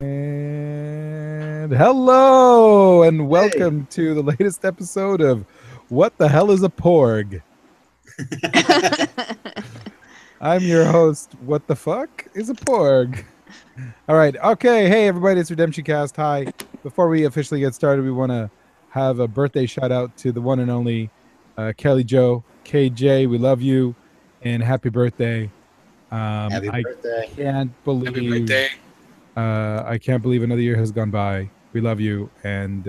And hello and welcome to the latest episode of What the Hell is a Porg? I'm your host. What the fuck is a porg? All right. Okay. Hey, everybody. It's RedemptionCast. Hi. Before we officially get started, we want to have a birthday shout out to the one and only Kelly Joe. KJ, we love you and happy birthday. Happy I birthday. can't believe Happy birthday. I can't believe another year has gone by. We love you. And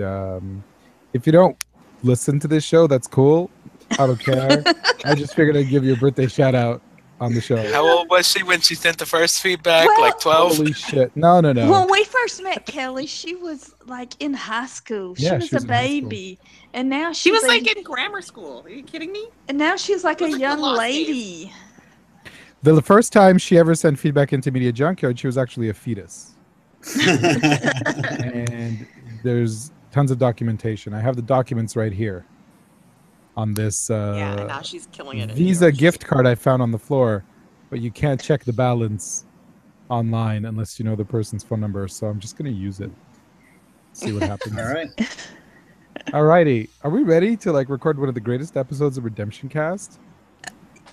if you don't listen to this show, that's cool. I don't care. I just figured I'd give you a birthday shout out on the show. How old was she when she sent the first feedback? Well, like 12? Holy shit. No. When we first met Kelly, she was like in high school. She Yeah, was she was a in high school. baby. And now She was she's like in grammar school. Are you kidding me? and now she's like It a was like young the lost lady. The first time she ever sent feedback into Media Junkyard, she was actually a fetus. And there's tons of documentation. I have the documents right here on this Yeah, and now she's killing it. in Visa New York. gift card I found on the floor, but you can't check the balance online unless you know the person's phone number. So I'm just going to use it. See what happens. All right. Alrighty. Are we ready to record one of the greatest episodes of Redemption Cast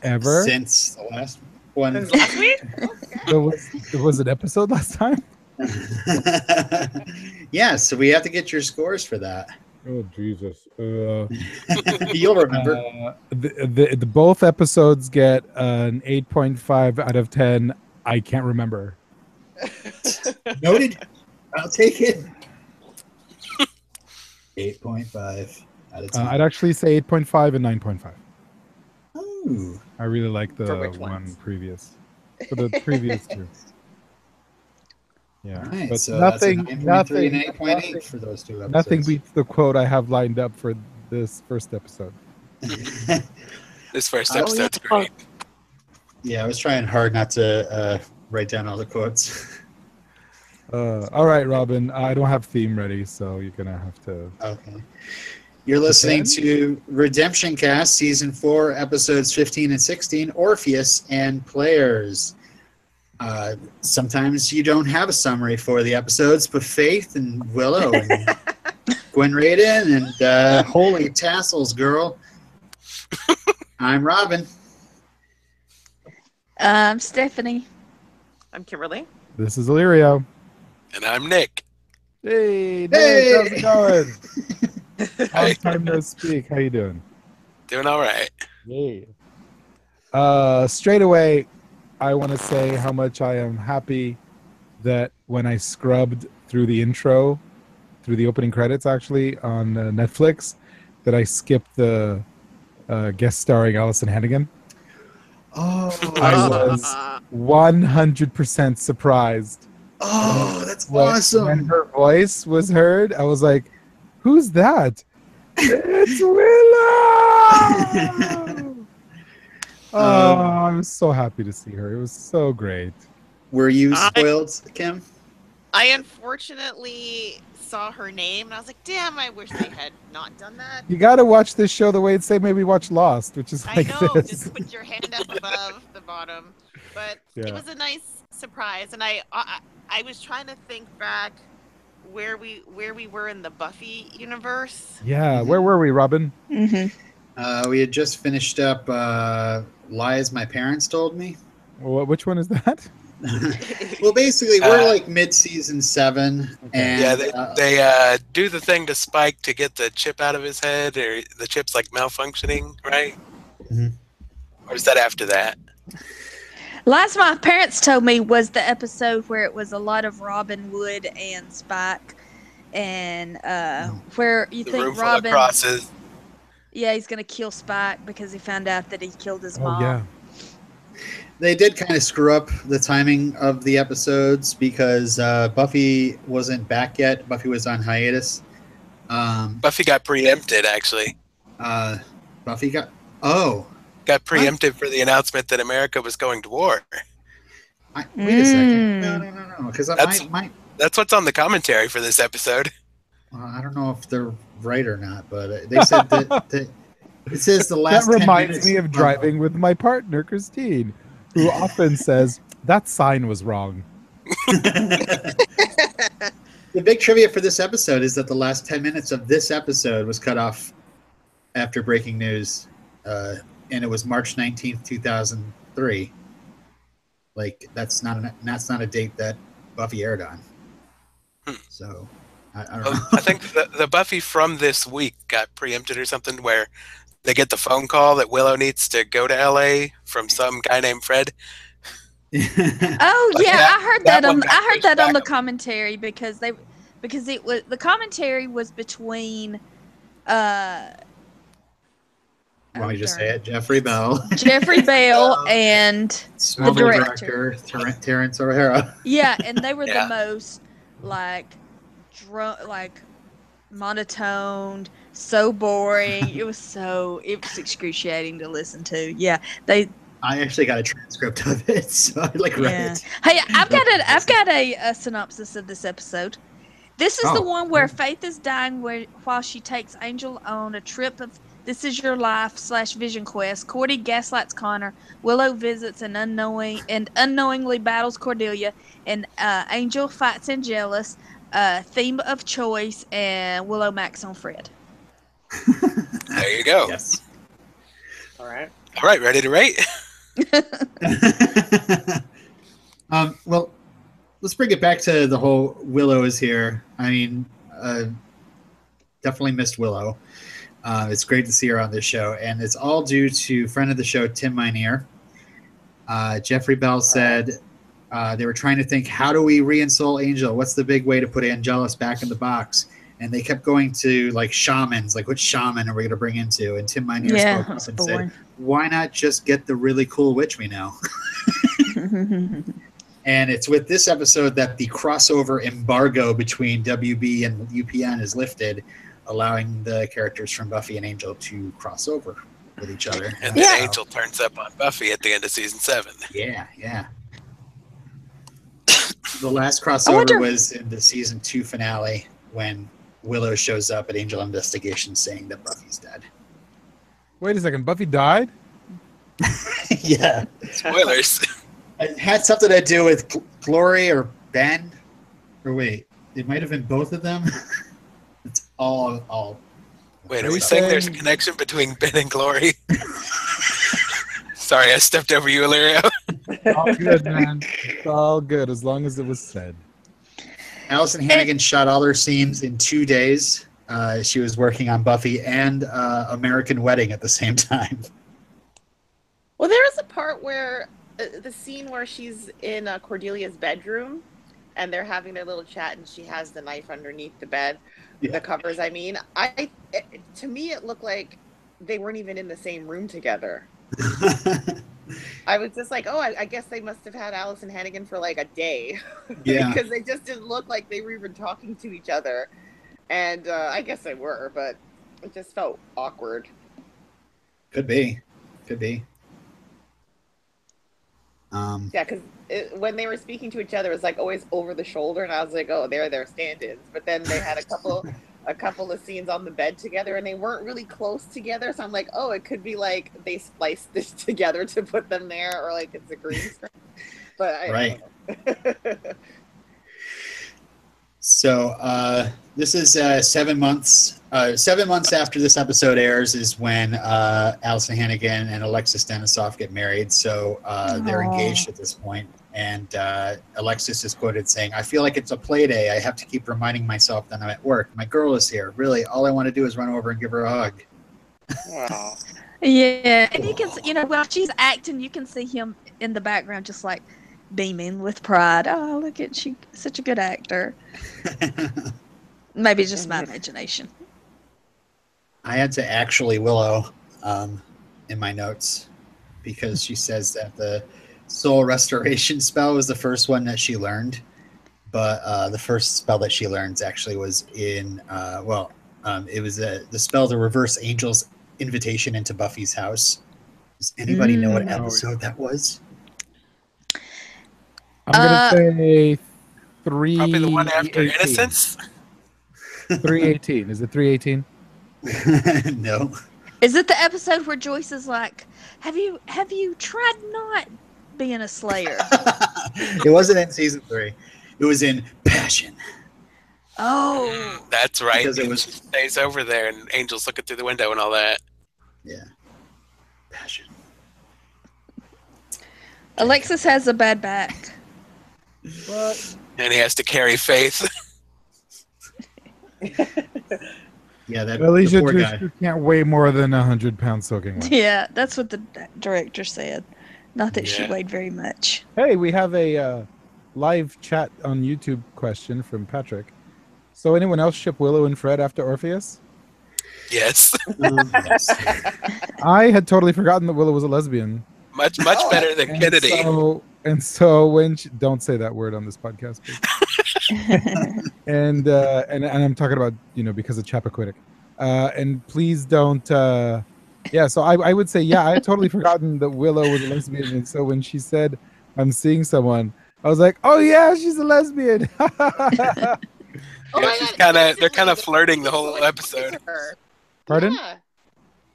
ever? Since the last one. Since last week? There was an episode last time? Yeah, so we have to get your scores for that. Oh, Jesus. You'll remember. The both episodes get an 8.5 out of 10. I can't remember. Noted. I'll take it. 8.5 out of 10. I'd actually say 8.5 and 9.5. Ooh. I really like the For which one ones? previous. For the previous two. Yeah. All right, But so nothing, that's a 9.3 nothing, and 8.8 for those two episodes. nothing beats the quote I have lined up for this first episode. This first Oh, episode's great. Yeah, I was trying hard not to write down all the quotes. All right, Robin. I don't have theme ready, so you're gonna have to. Okay. You're listening to Redemption Cast, Season 4, Episodes 15 and 16, Orpheus and Players. Sometimes you don't have a summary for the episodes, but Faith and Willow and Gwen Radin and Holy Tassels Girl. I'm Robin. Stephanie. I'm Kimberly. This is Illyrio. And I'm Nick. Hey, Nick, Hey! how's it going? Long time no speak. How you doing? Doing all right. Yay. Straight away, I want to say how much I am happy that when I scrubbed through the intro, through the opening credits actually on Netflix, that I skipped the guest starring Allison Hannigan. Oh, I was 100% surprised. oh, that's When awesome. her voice was heard, I was like, who's that? It's Willow! Oh, I was so happy to see her. It was so great. Were you spoiled, Kim? I unfortunately saw her name and I was like, damn, I wish they had not done that. You got to watch this show the way it say maybe watch Lost, which is I like know, this. just put your hand up above the bottom. But Yeah. it was a nice surprise. And I was trying to think back where we were in the Buffy universe. Yeah, where were we, Robin? Mm-hmm. We had just finished up Lies My Parents Told Me. Which one is that? Well, basically, we're like mid-season 7. And, Yeah, they do the thing to Spike to get the chip out of his head, or the chip's like malfunctioning, right? Mhm. Or is that after that? Last my parents told me was the episode where it was a lot of Robin Wood and Spike, and where you The think room full of Robin, crosses. yeah, he's gonna kill Spike because he found out that he killed his mom. Oh, yeah. They did kind of screw up the timing of the episodes because Buffy wasn't back yet. Buffy was on hiatus. Buffy got preempted, actually. Buffy got... Oh. Got preempted for the announcement that America was going to war. Wait a second. No. Because That's what's on the commentary for this episode. I don't know if they're right or not, but they said that it says the last That 10 reminds minutes me of driving with my partner, Christine, who often says, that sign was wrong. The big trivia for this episode is that the last 10 minutes of this episode was cut off after breaking news, and it was March 19th, 2003. Like that's not a date that Buffy aired on. So I don't know. I think the Buffy from this week got preempted or something, where they get the phone call that Willow needs to go to LA from some guy named Fred. Oh Like yeah, that- I heard that that one on got I heard pushed that on back the a- commentary because it was the commentary was between Want me to just darn. say it? Jeffrey Bell, Jeffrey Bell and Smallville director. director Terrence O'Hara. yeah, and they were Yeah. the most like monotoned, so boring. It was excruciating to listen to. Yeah, they I actually got a transcript of it, so I read Yeah. it. Hey, I've got a synopsis of this episode. This is the Oh. one where Faith is dying while she takes Angel on a trip of This Is Your Life / Vision Quest. Cordy gaslights Connor. Willow visits and unknowingly battles Cordelia. And Angel fights Angelus. Theme of choice, and Willow Max on Fred. There you go. Yes. All right. All right, ready to rate? Well, let's bring it back to the whole Willow is here. I mean, definitely missed Willow. It's great to see her on this show, and it's all due to friend of the show, Tim Minear. Jeffrey Bell said they were trying to think, how do we reinsole Angel? What's the big way to put Angelus back in the box? And they kept going to like shamans, like which shaman are we going to bring into? And Tim Minear Yeah, spoke that's up and boring. said, why not just get the really cool witch we know? And it's with this episode that the crossover embargo between WB and UPN is lifted, allowing the characters from Buffy and Angel to cross over with each other. And then Yeah. Angel turns up on Buffy at the end of season 7. Yeah. The last I crossover wonder- was in the season 2 finale when Willow shows up at Angel Investigation saying that Buffy's dead. Wait a second. Buffy died? Yeah. Spoilers. It had something to do with Glory or Ben. Or wait, it might have been both of them. It's all. Wait, Are are we you saying there's a saying- connection between Ben and Glory? Sorry, I stepped over you, Illyrio. All good, man. It's all good as long as it was said. Allison Hannigan shot all her scenes in 2 days. She was working on Buffy and American Wedding at the same time. Well, there is a part where the scene where she's in Cordelia's bedroom and they're having their little chat and she has the knife underneath the bed, Yeah. the covers. I mean, to me, it looked like they weren't even in the same room together. I was just like, oh, I guess they must have had Allison Hannigan for like a day. Yeah. Because they just didn't look like they were even talking to each other. And I guess they were, but it just felt awkward. Could be. Yeah, because when they were speaking to each other, it was like always over the shoulder, and I was like, oh, they're their stand-ins. But then they had a couple of scenes on the bed together, and they weren't really close together. So I'm like, oh, it could be like they spliced this together to put them there, or like it's a green screen. But I don't know. So this is 7 months. 7 months after this episode airs is when Allison Hannigan and Alexis Denisoff get married. So they're Aw. engaged at this point. And Alexis is quoted saying, "I feel like it's a play day. I have to keep reminding myself that I'm at work. My girl is here. Really, all I want to do is run over and give her a hug." Wow. Yeah, and you can, while she's acting, you can see him in the background, just like beaming with pride. Oh, look at she, such a good actor. Maybe just my imagination. I had to actually Willow in my notes because she says that the soul restoration spell was the first one that she learned, but the first spell that she learned actually was in it was the spell to reverse Angel's invitation into Buffy's house. Does anybody know what episode that was? I'm gonna say 3. Probably the one after Innocence. 318. Is it 318? No. Is it the episode where Joyce is like, "Have you tried not being a slayer?" It wasn't in season 3. It was in Passion. Oh. That's right. Because it And was- she stays over there, and Angel's looking through the window and all that. Yeah. Passion. Alexis has a bad back. What? And he has to carry Faith. Yeah, that Alicia the poor guy. Dushku can't weigh more than 100 pounds soaking wet. Yeah, that's what the director said. Not that she Yeah. weighed very much. Hey, we have a live chat on YouTube question from Patrick. So anyone else ship Willow and Fred after Orpheus? Yes. Yes. I had totally forgotten that Willow was a lesbian. Much better than And Kennedy. so when don't say that word on this podcast, please. and I'm talking about because of Chappaquiddick. And please don't. So I would say I had totally forgotten that Willow was a lesbian, and so when she said I'm seeing someone, I was like, oh yeah, she's a lesbian. Oh my She's God, they're kind of instantly, flirting the they were whole so episode. attracted to her. Pardon? Yeah.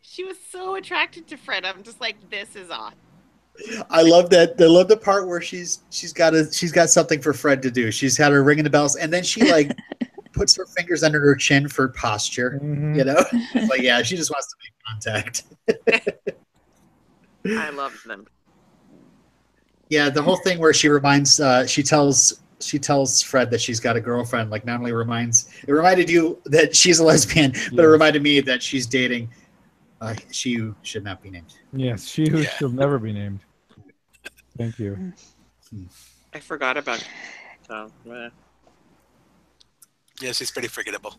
She was so attracted to Fred. I'm just like, this is odd. I love that. I love the part where she's got something for Fred to do. She's had her ringing the bells, and then she like puts her fingers under her chin for posture. Mhm. You know, but yeah, she just wants to make contact. I love them. Yeah, the whole thing where she reminds, she tells Fred that she's got a girlfriend. Like, not only it reminded you that she's a lesbian, but it reminded me that she's dating. She who should not be named. Yes, she who shall never be named. Thank you. I forgot about it. So, Yeah, she's pretty forgettable.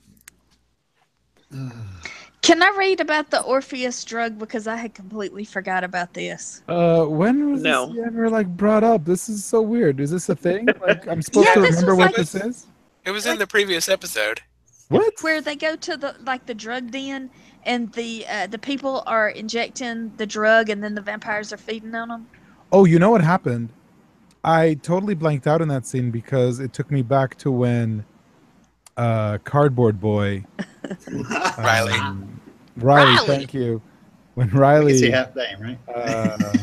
Can I read about the Orpheus drug, because I had completely forgot about this? When was No. this ever brought up? This is so weird. Is this a thing? Like I'm supposed Yeah, to this remember was what this is? It was in the previous episode. What? Where they go to the drug den, and the people are injecting the drug, and then the vampires are feeding on them. Oh, you know what happened? I totally blanked out in that scene because it took me back to when Cardboard Boy Riley. Riley, thank you. When Riley, You can say half name, right?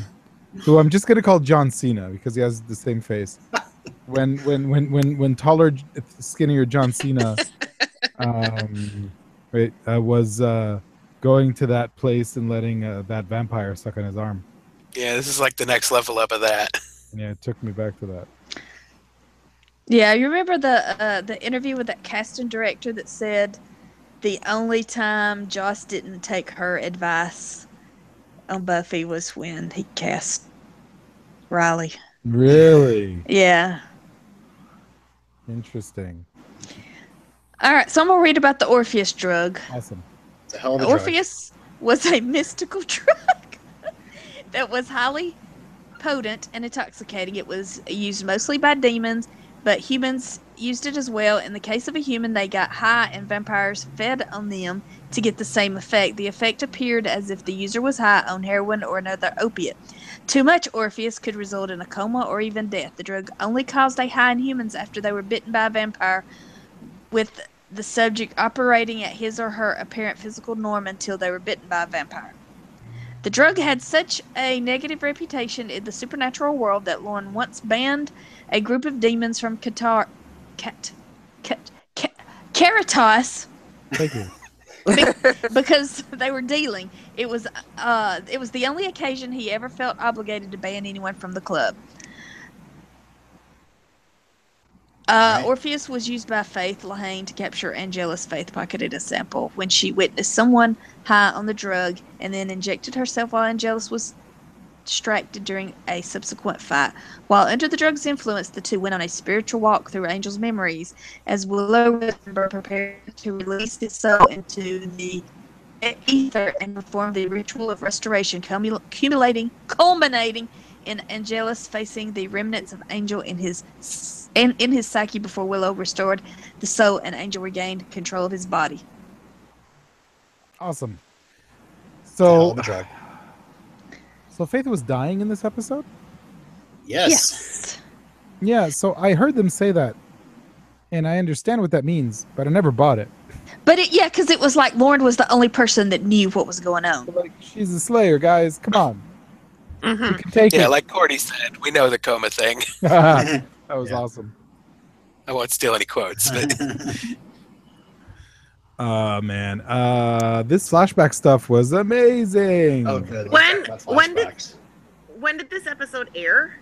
who I'm just gonna call John Cena because he has the same face. When taller, skinnier John Cena was going to that place and letting that vampire suck on his arm. Yeah, this is like the next level up of that. Yeah, it took me back to that. Yeah, you remember the interview with that casting director that said the only time Joss didn't take her advice on Buffy was when he cast Riley. Really Yeah. interesting. All right, so I'm gonna read about the Orpheus drug. Awesome. It's a hell of a drug. Orpheus was a mystical drug that was highly potent and intoxicating. It was used mostly by demons, but humans used it as well. In the case of a human, they got high and vampires fed on them to get the same effect. The effect appeared as if the user was high on heroin or another opiate. Too much Orpheus could result in a coma or even death. The drug only caused a high in humans after they were bitten by a vampire, with the subject operating at his or her apparent physical norm until they were bitten by a vampire. The drug had such a negative reputation in the supernatural world that Lauren once banned a group of demons from Caritas Thank you. because they were dealing. It was the only occasion he ever felt obligated to ban anyone from the club. Right. Orpheus was used by Faith Lahane to capture Angela's Faith pocketed a sample when she witnessed someone high on the drug and then injected herself while Angelus was distracted during a subsequent fight. While under the drug's influence, the two went on a spiritual walk through Angel's memories as Willow prepared to release his soul into the ether and perform the ritual of restoration, culminating in Angelus facing the remnants of Angel in his psyche before Willow restored the soul and Angel regained control of his body. Awesome. It's a hell So, of a drug. so Faith was dying in this episode? Yes. Yeah, so I heard them say that. And I understand what that means, but I never bought it. But because it was like Lauren was the only person that knew what was going on. Like, she's a slayer, guys. Come on. You Mhm. can take Yeah, it. like Cordy said, we know the coma thing. That was Yeah. awesome. I won't steal any quotes, but Man, this flashback stuff was amazing. Oh, good. When- Let's talk when about did- flashbacks. When did this episode air?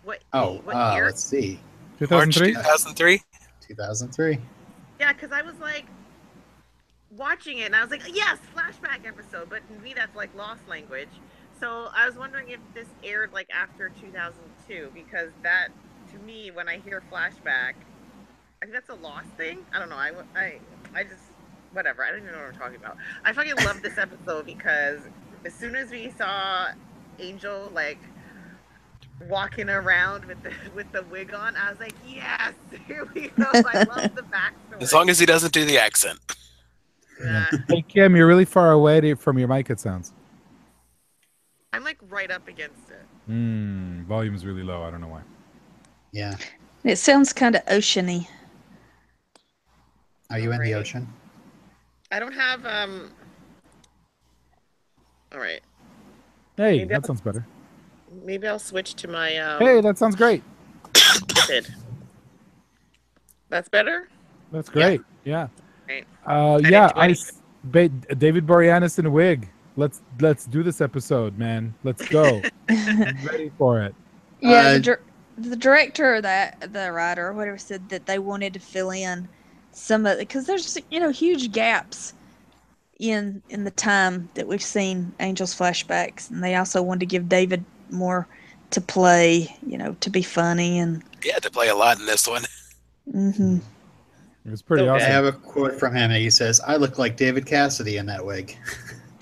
What year? Let's see. March 2003. 2003. 2003. Yeah, because I was like watching it and I was like, yes, flashback episode. But to me, that's like lost language. So I was wondering if this aired like after 2002, because that, to me, when I hear flashback, I think that's a lost thing. I don't know. I just, whatever. I don't even know what I'm talking about. I fucking love this episode because as soon as we saw Angel like walking around with the wig on, I was like, yes, here we go. I love the backstory. As long as he doesn't do the accent. Yeah. Hey Kim, you're really far away from your mic. It sounds. I'm like right up against it. Volume's really low. I don't know why. Yeah. It sounds kind of oceany. Are you in the Right. ocean? I don't have all right. Hey, Maybe that sounds better. Maybe I'll switch to my Hey, that sounds great. method. That's better? That's great. Yeah. Great. Yeah. enjoyed David Boreanaz in a wig. Let's do this episode, man. Let's go. I'm ready for it. Yeah, the director or the writer or whatever said that they wanted to fill in some of because there's huge gaps in the time that we've seen Angel's flashbacks, and they also wanted to give David more to play, to be funny and. He had to play a lot in this one. Mm-hmm. It was pretty Okay. I awesome. have a quote from him, and he says, "I look like David Cassidy in that wig."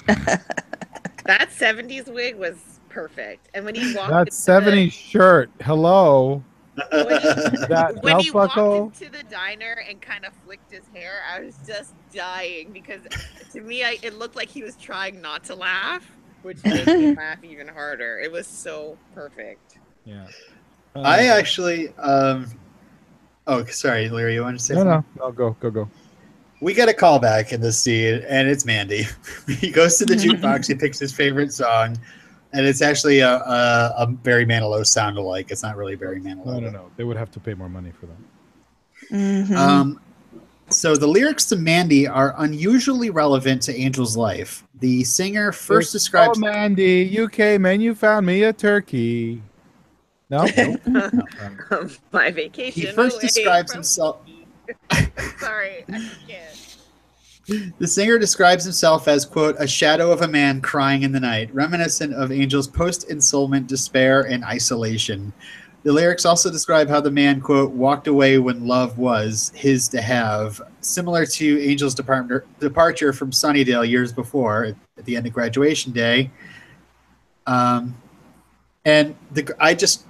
That 70s wig was perfect. And when he walked That into 70s shirt. Hello. That when belt he walked buckle. into the diner and kind of flicked his hair, I was just dying because to me, it looked like he was trying not to laugh, which made me laugh even harder. It was so perfect. Yeah. I actually, oh, sorry, Larry, you want to say something? No, go. We get a call back in this scene, and it's Mandy. He goes to the jukebox, he picks his favorite song, and it's actually a Barry Manilow sound alike. It's not really Barry Manilow. No. They would have to pay more money for that. Mm-hmm. So the lyrics to Mandy are unusually relevant to Angel's life. The singer first describes... Oh, Mandy, you came and you found me a turkey. No? My vacation. He first away describes from- himself... Sorry, I can't. The singer describes himself as, quote, a shadow of a man crying in the night, reminiscent of Angel's post-ensoulment despair and isolation. The lyrics also describe how the man, quote, walked away when love was his to have, similar to Angel's departure from Sunnydale years before at the end of graduation day. I just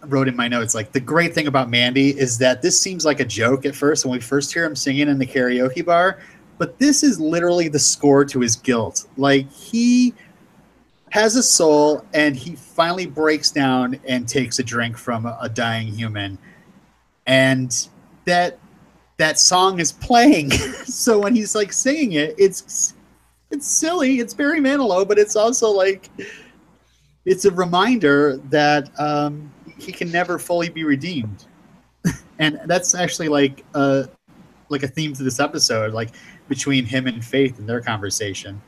wrote in my notes, like, the great thing about Mandy is that this seems like a joke at first when we first hear him singing in the karaoke bar, but this is literally the score to his guilt. Like, he has a soul and he finally breaks down and takes a drink from a dying human, and that song is playing. So when he's like singing it, it's silly, it's Barry Manilow, but it's also like it's a reminder that he can never fully be redeemed. And that's actually like a theme to this episode, like between him and Faith and their conversation.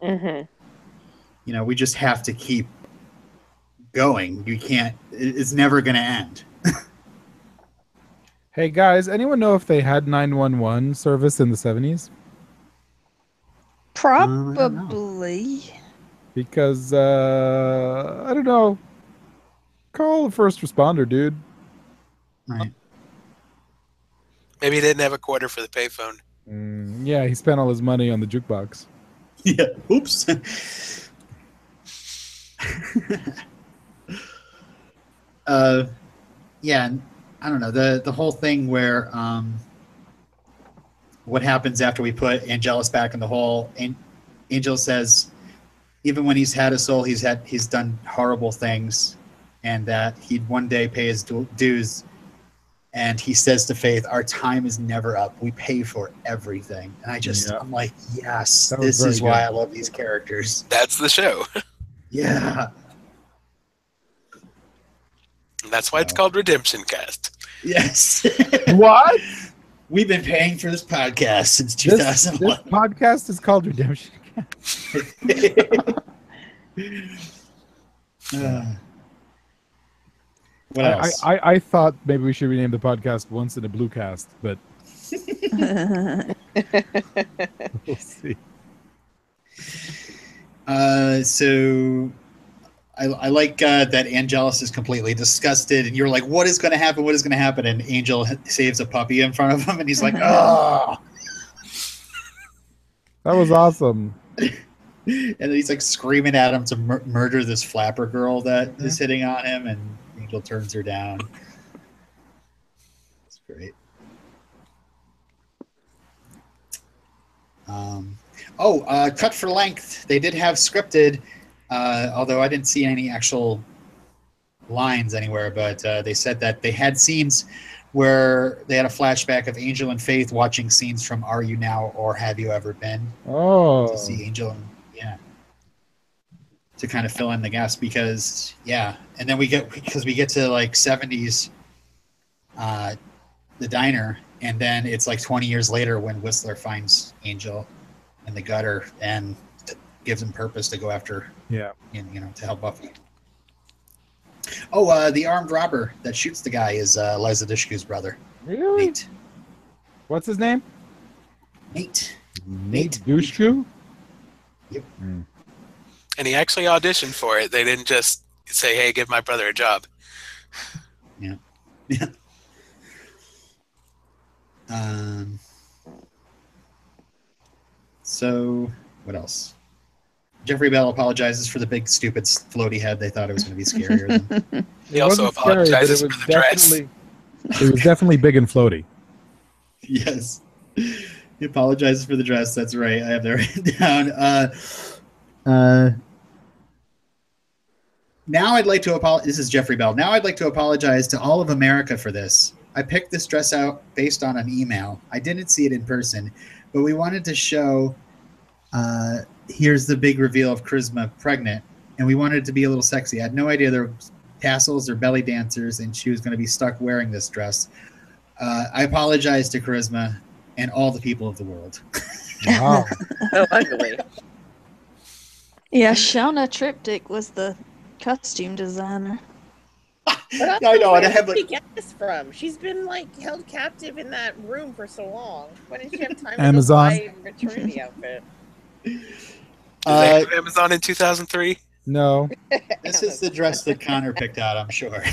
Mm-hmm. We just have to keep going. You can't, it's never going to end. Hey, guys, anyone know if they had 911 service in the 70s? Probably. Because, I don't know. Call the first responder, dude. Right. Maybe he didn't have a quarter for the payphone. Yeah, he spent all his money on the jukebox. Yeah. Oops. Yeah. I don't know, the whole thing where what happens after we put Angelus back in the hole. Angel says, even when he's had a soul, he's done horrible things, and that he'd one day pay his dues. And he says to Faith, "Our time is never up. We pay for everything." And I'm like, yes, this is why I love these characters. That's the show. Yeah. And that's why it's called RedemptionCast. Yes. What? We've been paying for this podcast since This 2011. podcast is called Redemption. What else? I thought maybe we should rename the podcast Once in a Blue Cast, but we'll see. So I like that Angelus is completely disgusted, and you're like, "What is going to happen? What is going to happen?" And Angel saves a puppy in front of him, and he's like, "Oh!" That was awesome. And then he's like screaming at him to murder this flapper girl that is hitting on him, and Angel turns her down. It's great. Cut for length. They did have scripted, although I didn't see any actual lines anywhere, but they said that they had scenes where they had a flashback of Angel and Faith watching scenes from Are You Now or Have You Ever Been? To see Angel and to kind of fill in the gaps because and then we get to like 70s the diner, and then it's like 20 years later when Whistler finds Angel in the gutter and gives him purpose to go after to help Buffy. The armed robber that shoots the guy is Liza Dushku's brother. Really? Nate. What's his name? Nate Dushku? Yep. And he actually auditioned for it. They didn't just say, "Hey, give my brother a job." Yeah. So what else? Jeffrey Bell apologizes for the big stupid floaty head. They thought it was going to be scarier than. He also apologizes for the dress. It was definitely big and floaty. Yes. He apologizes for the dress. That's right. I have that written down. Now I'd like to apologize. This is Jeffrey Bell. Now I'd like to apologize to all of America for this. I picked this dress out based on an email. I didn't see it in person, but we wanted to show here's the big reveal of Charisma pregnant, and we wanted it to be a little sexy. I had no idea there were tassels or belly dancers, and she was going to be stuck wearing this dress. I apologize to Charisma and all the people of the world. Wow. So ugly. Yeah, Shauna Triptych was the costume designer. But I know, and I have where did like she get this from? She's been like held captive in that room for so long. When did she have time Amazon. to go buy a maternity outfit? Did they have Amazon in 2003? No. this is the dress that Connor picked out, I'm sure.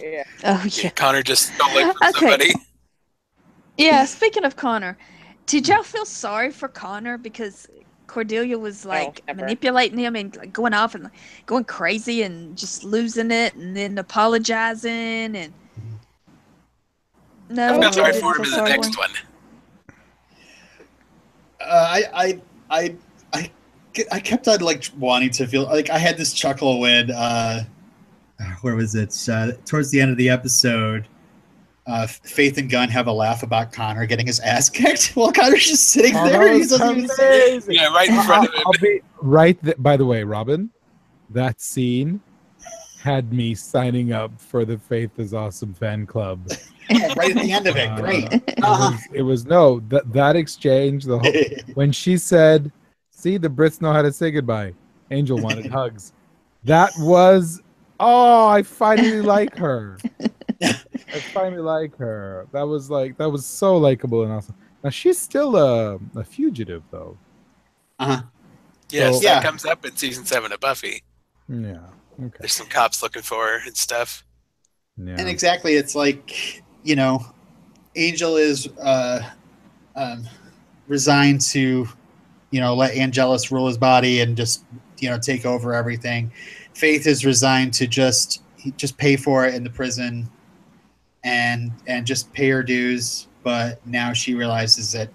Yeah. Oh yeah. Connor just stole it from somebody. Yeah, speaking of Connor, did y'all feel sorry for Connor because Cordelia was like never. manipulating him and like, going off and like, going crazy and just losing it and then apologizing and no, I feel sorry didn't for him feel in the sorry next for one. I kept on like wanting to feel like I had this chuckle when where was it? Towards the end of the episode, Faith and Gunn have a laugh about Connor getting his ass kicked while Connor's just sitting there. He doesn't even say it. Yeah, right in front of him. I'll be right. By the way, Robin, that scene had me signing up for the Faith is Awesome fan club. Oh, right at the end of it. Great. It was that exchange. The whole, when she said, "See, the Brits know how to say goodbye." Angel wanted hugs. That was. Oh, I finally like her. I finally like her. That was so likable and awesome. Now she's still a fugitive though. Yes, So- that comes up in season 7 of Buffy. Yeah. Okay. There's some cops looking for her and stuff. Yeah. And exactly, it's like, Angel is resigned to, let Angelus rule his body and just, take over everything. Faith is resigned to just pay for it in the prison and just pay her dues. But now she realizes that,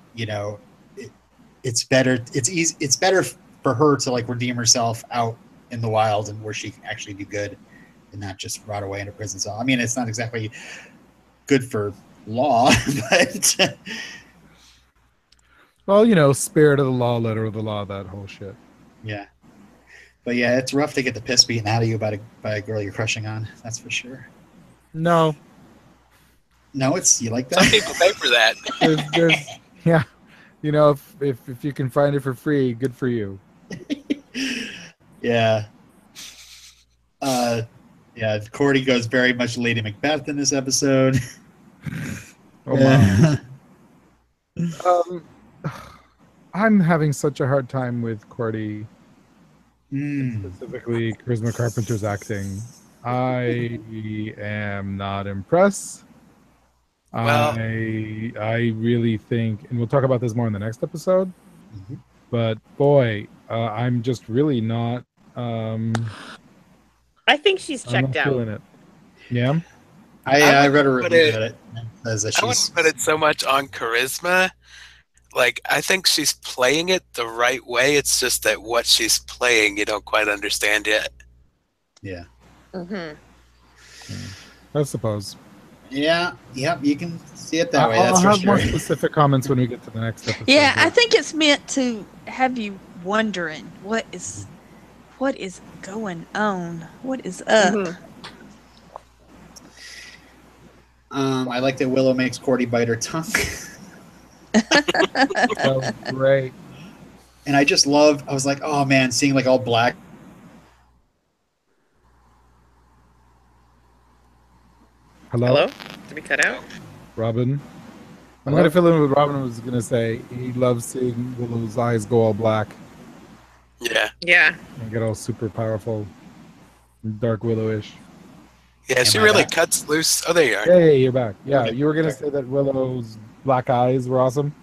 it's better for her to like redeem herself out in the wild and where she can actually do good and not just rot away in a prison cell. I mean, it's not exactly good for law, but well, spirit of the law, letter of the law, that whole shit. yeah. But yeah, it's rough to get the piss beaten out of you by a girl you're crushing on. That's for sure. No. No, it's you like Some that. people pay for that. There's yeah, you know, if you can find it for free, good for you. Yeah. Yeah. Cordy goes very much Lady Macbeth in this episode. Oh my. Um, I'm having such a hard time with Cordy, specifically Charisma Carpenter's acting. I am not impressed. Well, I really think, and we'll talk about this more in the next episode. Mhm. But boy, I'm just really not. I think she's I'm checked not out. feeling it. Yeah. I read a wouldn't review put of it. It says that I wouldn't put it so much on charisma. Like, I think she's playing it the right way. It's just that what she's playing, you don't quite understand yet. Yeah. Mm-hmm. I suppose. Yeah. Yep. You can see it that way. I'll That's for have more sure. specific comments when we get to the next episode. Yeah, I but- think it's meant to have you wondering what is going on, what is up. Mm-hmm. I like that Willow makes Cordy bite her tongue. That was great. And I just love, I was like, oh man, seeing like all black. Hello? Did we cut out? Robin. I'm Hello? going to fill in what Robin was going to say. He loves seeing Willow's eyes go all black Yeah. Yeah. and get all super powerful, dark Willowish. Yeah, she I really back? cuts loose. Oh, there you are. Hey, you're back. Yeah, Okay. you were going to say that Willow's black eyes were awesome.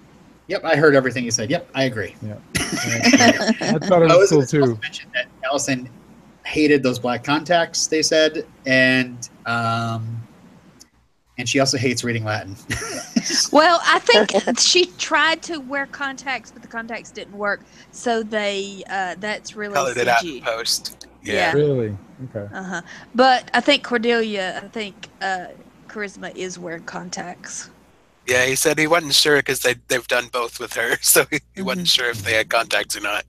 Yep, I heard everything you said. Yep, I agree. Yeah. I thought it I was was cool supposed too. to mention that Allison hated those black contacts, they said, and she also hates reading Latin. Well, I think she tried to wear contacts, but the contacts didn't work. So that's really Colored it out in CG. post. Yeah. Yeah. Really? Okay. But I think Charisma is wearing contacts. Yeah, he said he wasn't sure because they've done both with her, so he wasn't sure if they had contacts or not.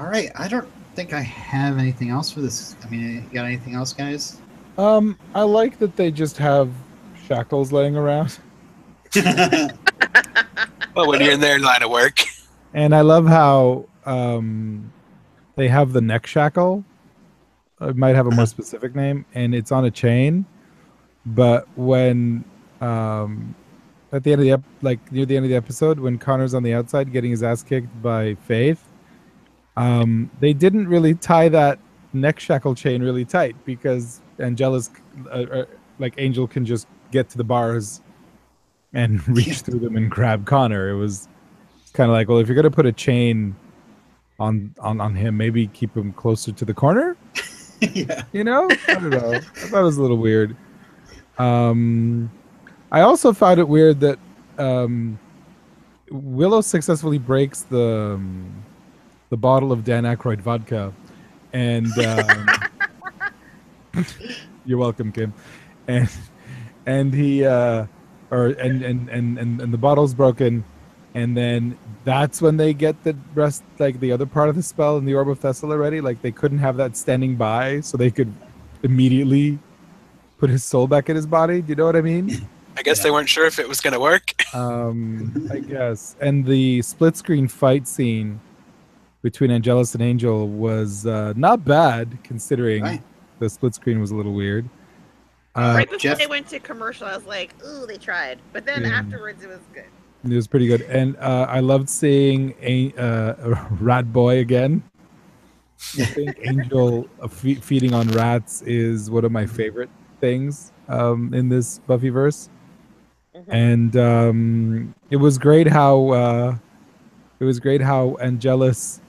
All right, I don't think I have anything else for this. I mean, you got anything else, guys? I like that they just have shackles laying around. Well, when you're in their line of work. And I love how they have the neck shackle. It might have a more specific name, and it's on a chain. But when at the end of the near the end of the episode, when Connor's on the outside getting his ass kicked by Faith, they didn't really tie that neck shackle chain really tight because Angela's like Angel can just get to the bars and reach through them and grab Connor. It was kind of like, well, if you're gonna put a chain on him, maybe keep him closer to the corner. Yeah. You know, I don't know. I thought it was a little weird. I also found it weird that Willow successfully breaks the bottle of Dan Aykroyd vodka, and you're welcome, Kim. And he and the bottle's broken, and then that's when they get the rest, like the other part of the spell in the Orb of Thessal already. Like they couldn't have that standing by, so they could immediately put his soul back in his body. Do you know what I mean? I guess they weren't sure if it was going to work. I guess. And the split screen fight scene between Angelus and Angel was not bad, considering Right. the split screen was a little weird. Right before Jeff- they went to commercial, I was like, ooh, they tried. But then Yeah. afterwards, it was good. It was pretty good. And I loved seeing a rat boy again. I think Angel feeding on rats is one of my favorite things in this Buffyverse. Mhm. And it was great how Angelus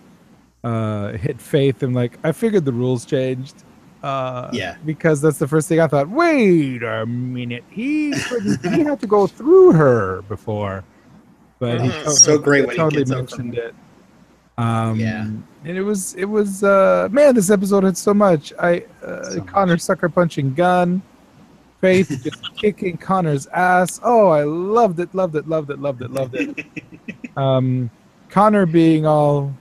hit Faith and like, I figured the rules changed. Yeah. Because that's the first thing I thought. Wait a minute, he had to go through her before, but he Mhm. So great when he totally gets up from- mentioned it. Yeah. And it was man, this episode had so much. So Connor much. sucker punching gun, Faith just kicking Connor's ass. Oh, I loved it. Connor being all,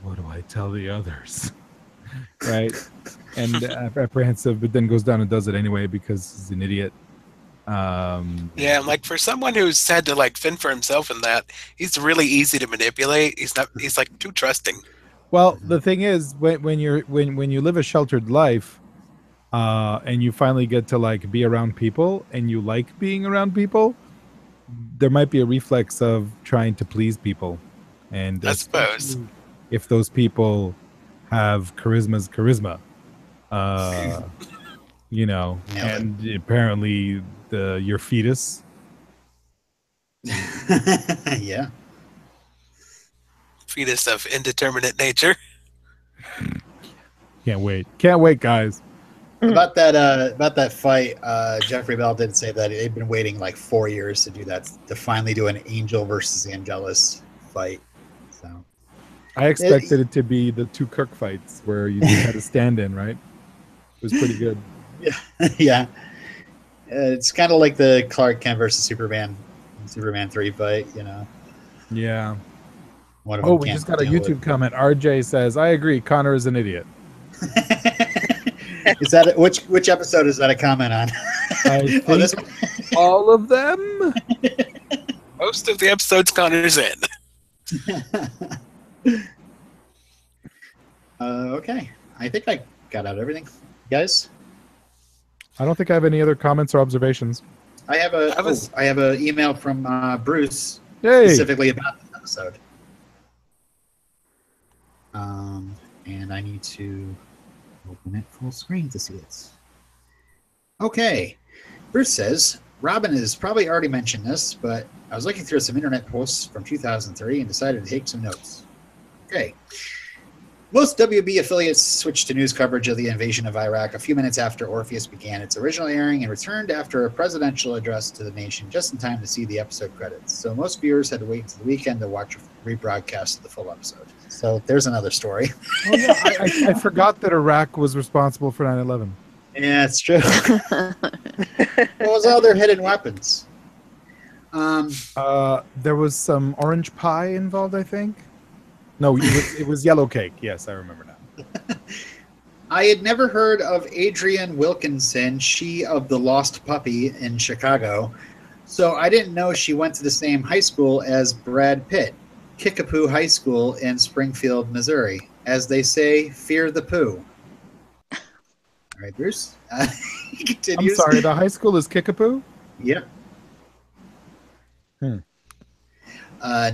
what do I tell the others? Right. and apprehensive, but then goes down and does it anyway because he's an idiot. Yeah, like for someone who's had to like fend for himself in that, he's really easy to manipulate. He's like too trusting. Well, the thing is, when you live a sheltered life, and you finally get to like be around people, and you like being around people, there might be a reflex of trying to please people, and I suppose. if those people have charisma, you know, and apparently your fetus. Yeah. Fetus of indeterminate nature. Can't wait, guys. About that fight, Jeffrey Bell did say that they've been waiting like 4 years to do that, to finally do an Angel versus Angelus fight. So I expected it to be the two Kirk fights where you just had a stand-in, right? It was pretty good. Yeah, yeah. It's kind of like the Clark Kent versus Superman 3 fight, you know. Yeah. One of them we just got a YouTube comment. RJ says, "I agree. Connor is an idiot." Is that which episode is that a comment on? I think this one? all of them. Most of the episodes Connor's in. Okay, I think I got out everything, guys. I don't think I have any other comments or observations. I have an email from Bruce Yay. specifically about this episode. And I need to open it full screen to see it. Okay. Bruce says, Robin has probably already mentioned this, but I was looking through some internet posts from 2003 and decided to take some notes. Okay. Most WB affiliates switched to news coverage of the invasion of Iraq a few minutes after Orpheus began its original airing and returned after a presidential address to the nation just in time to see the episode credits. So most viewers had to wait until the weekend to watch a rebroadcast of the full episode. So there's another story. Oh, yeah. I forgot that Iraq was responsible for 9/11. Yeah, it's true. What was all their hidden weapons? There was some orange pie involved, I think. No, it was yellow cake. Yes, I remember now. I had never heard of Adrienne Wilkinson, she of the Lost Puppy in Chicago, so I didn't know she went to the same high school as Brad Pitt, Kickapoo High School in Springfield, Missouri. As they say, fear the poo. All right, Bruce. He continues. I'm sorry, the high school is Kickapoo? Yep.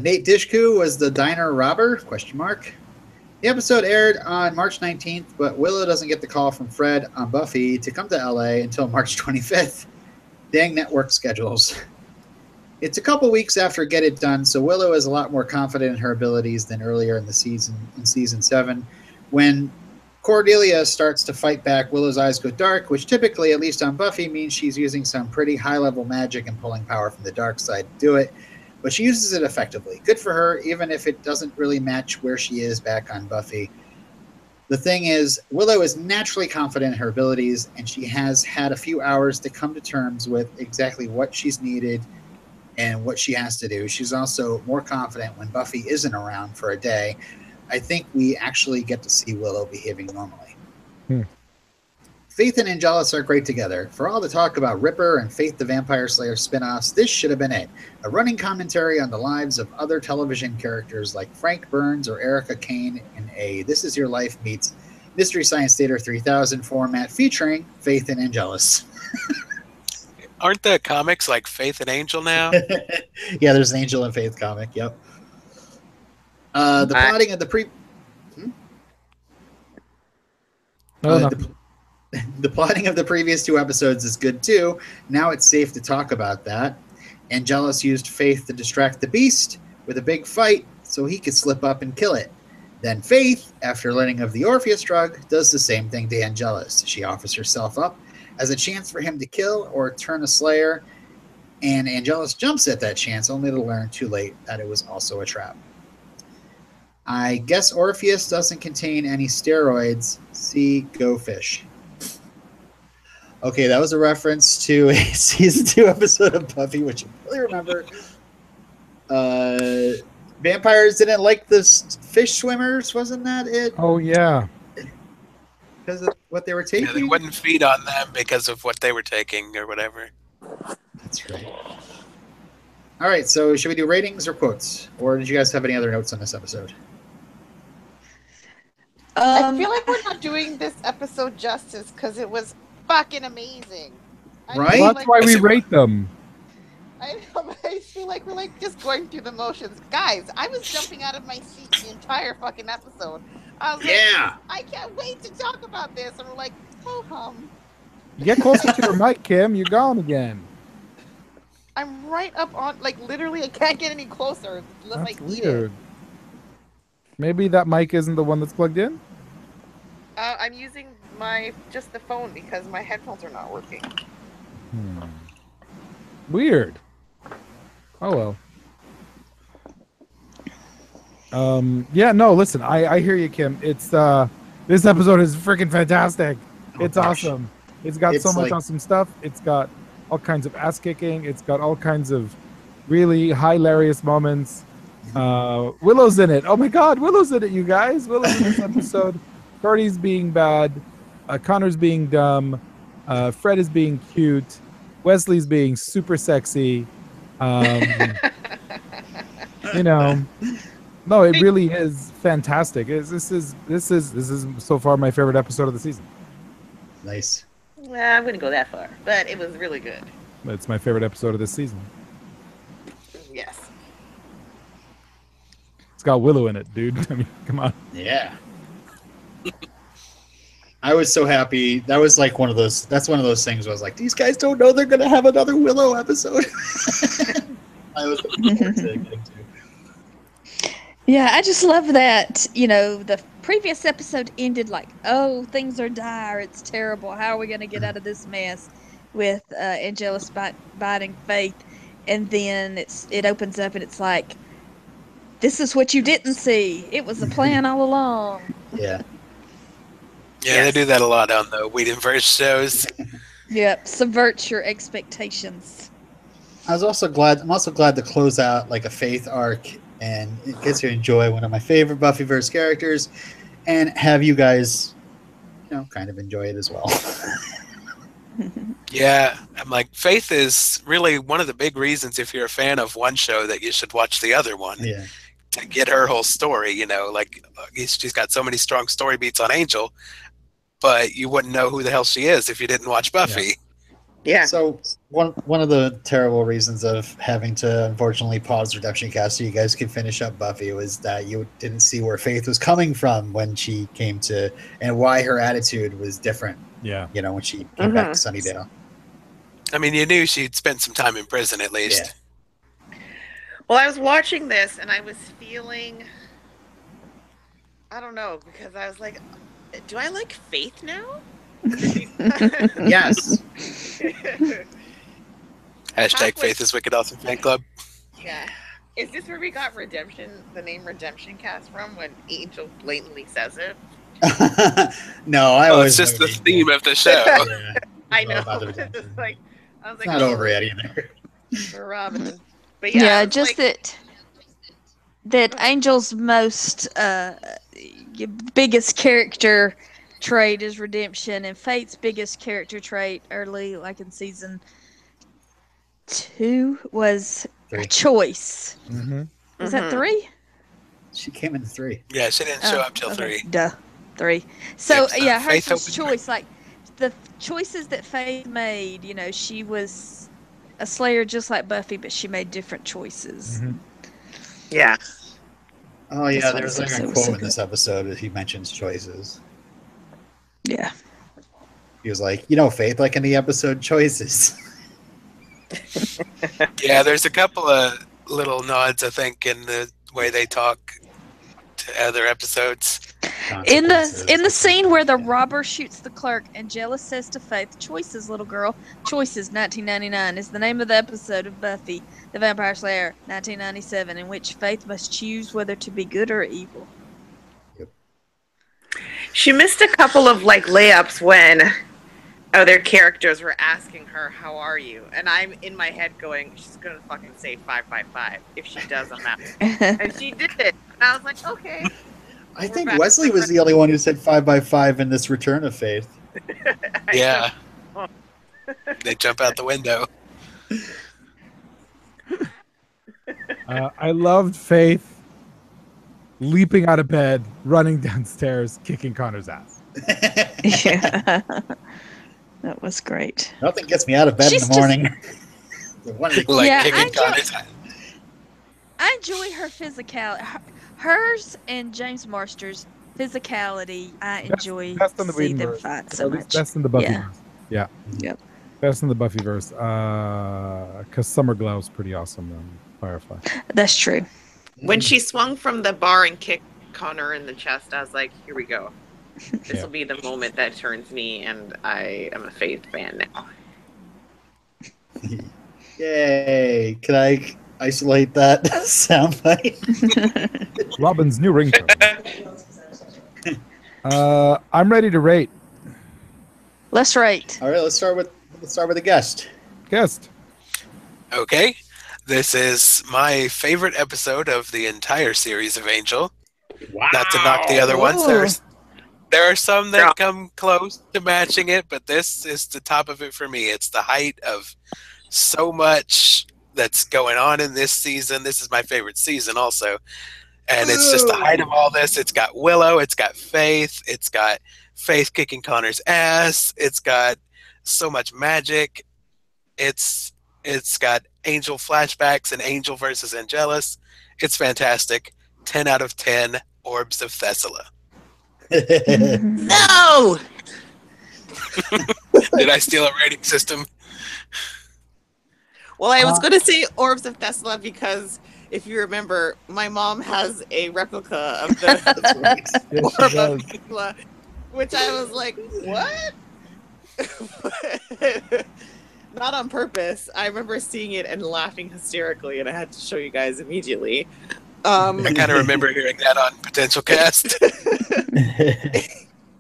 Nate Dishku was the diner robber? ? The episode aired on March 19th, but Willow doesn't get the call from Fred on Buffy to come to LA until March 25th. Dang network schedules. It's a couple weeks after Get It Done, so Willow is a lot more confident in her abilities than earlier in season 7. When Cordelia starts to fight back, Willow's eyes go dark, which typically, at least on Buffy, means she's using some pretty high-level magic and pulling power from the dark side to do it. But she uses it effectively. Good for her, even if it doesn't really match where she is back on Buffy. The thing is, Willow is naturally confident in her abilities, and she has had a few hours to come to terms with exactly what she's needed and what she has to do. She's also more confident when Buffy isn't around for a day. I think we actually get to see Willow behaving normally. Faith and Angelus are great together. For all the talk about Ripper and Faith the Vampire Slayer spin-offs, this should have been it. A running commentary on the lives of other television characters like Frank Burns or Erica Kane in a This Is Your Life meets Mystery Science Theater 3000 format featuring Faith and Angelus. Aren't the comics like Faith and Angel now? Yeah, there's an Angel and Faith comic, yep. The plotting of the The plotting of the previous 2 episodes is good too. Now it's safe to talk about that. Angelus used Faith to distract the Beast with a big fight so he could slip up and kill it. Then Faith, after learning of the Orpheus drug, does the same thing to Angelus. She offers herself up as a chance for him to kill or turn a Slayer, and Angelus jumps at that chance only to learn too late that it was also a trap. I guess Orpheus doesn't contain any steroids. See Go Fish. Okay, that was a reference to a season 2 episode of Buffy, which I really remember. Vampires didn't like the fish swimmers, wasn't that it? Oh, yeah. because of what they were Yeah, taking. they wouldn't feed on them because of what they were taking or whatever. That's right. All right, so should we do ratings or quotes? Or did you guys have any other notes on this episode? I feel like we're not doing this episode justice because it was fucking amazing. Right? Well, that's why we rate them. I know, but I feel like we're like just going through the motions. Guys, I was jumping out of my seat the entire fucking episode. I was Yeah. like, I can't wait to talk about this. And we're like, oh hum. You get closer to your mic, Kim. You're gone again. I'm right up on, like, literally, I can't get any closer unless That's I eat weird. it. Maybe that mic isn't the one that's plugged in? I'm using just the phone because my headphones are not working. Weird. Oh well. Yeah, no, listen, I hear you, Kim. It's this episode is freaking fantastic. It's awesome. It's got so much awesome stuff. It's got all kinds of ass kicking. It's got all kinds of really hilarious moments. Willow's in it. Oh my god, Willow's in it, you guys. Willow's in this episode. Cody's being bad. Connor's being dumb. Fred is being cute. Wesley's being super sexy. You know, no, it really is fantastic. This is so far my favorite episode of the season. Nice. Well, I wouldn't go that far, but it was really good. It's my favorite episode of this season. Yes. It's got Willow in it, dude. I mean, come on. Yeah. I was so happy. That was like one of those. That's one of those things where I was like, these guys don't know they're gonna have another Willow episode. I was looking forward to getting to. Yeah, I just love that. You know, the previous episode ended like, "Oh, things are dire. It's terrible. How are we gonna get out of this mess?" With Angelus biting Faith, and then it opens up and it's like, "This is what you didn't see. It was a plan all along." Yeah. Yeah, they do that a lot on the Whedonverse shows. Yep, subvert your expectations. I'm also glad to close out like a Faith arc, and it gets to enjoy one of my favorite Buffyverse characters, and have you guys, kind of enjoy it as well. Yeah, I'm like, Faith is really one of the big reasons if you're a fan of one show that you should watch the other one. Yeah. To get her whole story, like she's got so many strong story beats on Angel, but you wouldn't know who the hell she is if you didn't watch Buffy. Yeah. So one of the terrible reasons of having to unfortunately pause Redemption Cast so you guys could finish up Buffy was that you didn't see where Faith was coming from when she came to, and why her attitude was different. Yeah. When she came back to Sunnydale. I mean, you knew she'd spent some time in prison at least. Yeah. Well, I was watching this and I was feeling, I don't know, because I was like, do I like Faith now? Yes. Hashtag Faith is Wicked Awesome Fan Club. Yeah. Is this where we got the name Redemption Cast from, when Angel blatantly says it? No, it's just the theme of the show. Yeah, I know. I was It's like, not over yet either. For Robin. But Yeah, just that Angel's most biggest character trait is redemption, and Faith's biggest character trait early, like in season 2, was a choice. Mm-hmm. Was that 3? She came in 3. Yeah, she didn't show up till 3. Duh, 3. So Yep, hers Faith was opened choice. Like the choices that Faith made. She was a Slayer just like Buffy, but she made different choices. Mm-hmm. Yeah. Oh yeah, That's why there's this like a episode was quote so in this episode that he mentions choices. Yeah. He was like, Faith, like in the episode Choices. Yeah, there's a couple of little nods, I think, in the way they talk to other episodes. In the scene where the robber shoots the clerk, Angela says to Faith, "Choices, little girl. Choices, 1999 is the name of the episode of Buffy the Vampire Slayer, 1997, in which Faith must choose whether to be good or evil." She missed a couple of layups when other characters were asking her, "How are you?" And I'm in my head going, "She's gonna fucking say 555 if she does on that." And she did it, and I was like, "Okay." I think Wesley was the only one who said 5x5 in this Return of Faith. Yeah. They jump out the window. I loved Faith leaping out of bed, running downstairs, kicking Connor's ass. Yeah. That was great. Nothing gets me out of bed in the morning. Kicking Connor's ass. I enjoy her physicality. Hers and James Marsters' physicality. I enjoy Best in the see them Whedonverse. fight so much. Best in the Buffyverse. Yeah. Yep. Best in the Buffyverse. Because Summer Glau's pretty awesome on Firefly. That's true. When she swung from the bar and kicked Connor in the chest, I was like, here we go. This will be the moment that turns me, and I am a Faith fan now. Yay. Can I isolate that soundbite? Robin's new ringtone. I'm ready to rate. Let's rate. All right, let's start with the guest. Okay. This is my favorite episode of the entire series of Angel. Wow. Not to knock the other ones. There are some that come close to matching it, but this is the top of it for me. It's the height of so much that's going on in this season. This is my favorite season also. And it's just the height of all this. It's got Willow. It's got Faith. It's got Faith kicking Connor's ass. It's got so much magic. It's got Angel flashbacks and Angel versus Angelus. It's fantastic. 10 out of 10 Orbs of Thessaly. No! Did I steal a rating system? Well, I was going to say Orbs of Thessaly because if you remember, my mom has a replica of the Orb of Thessaly, which I was like, what? Not on purpose. I remember seeing it and laughing hysterically, and I had to show you guys immediately. I kind of remember hearing that on Potential Cast.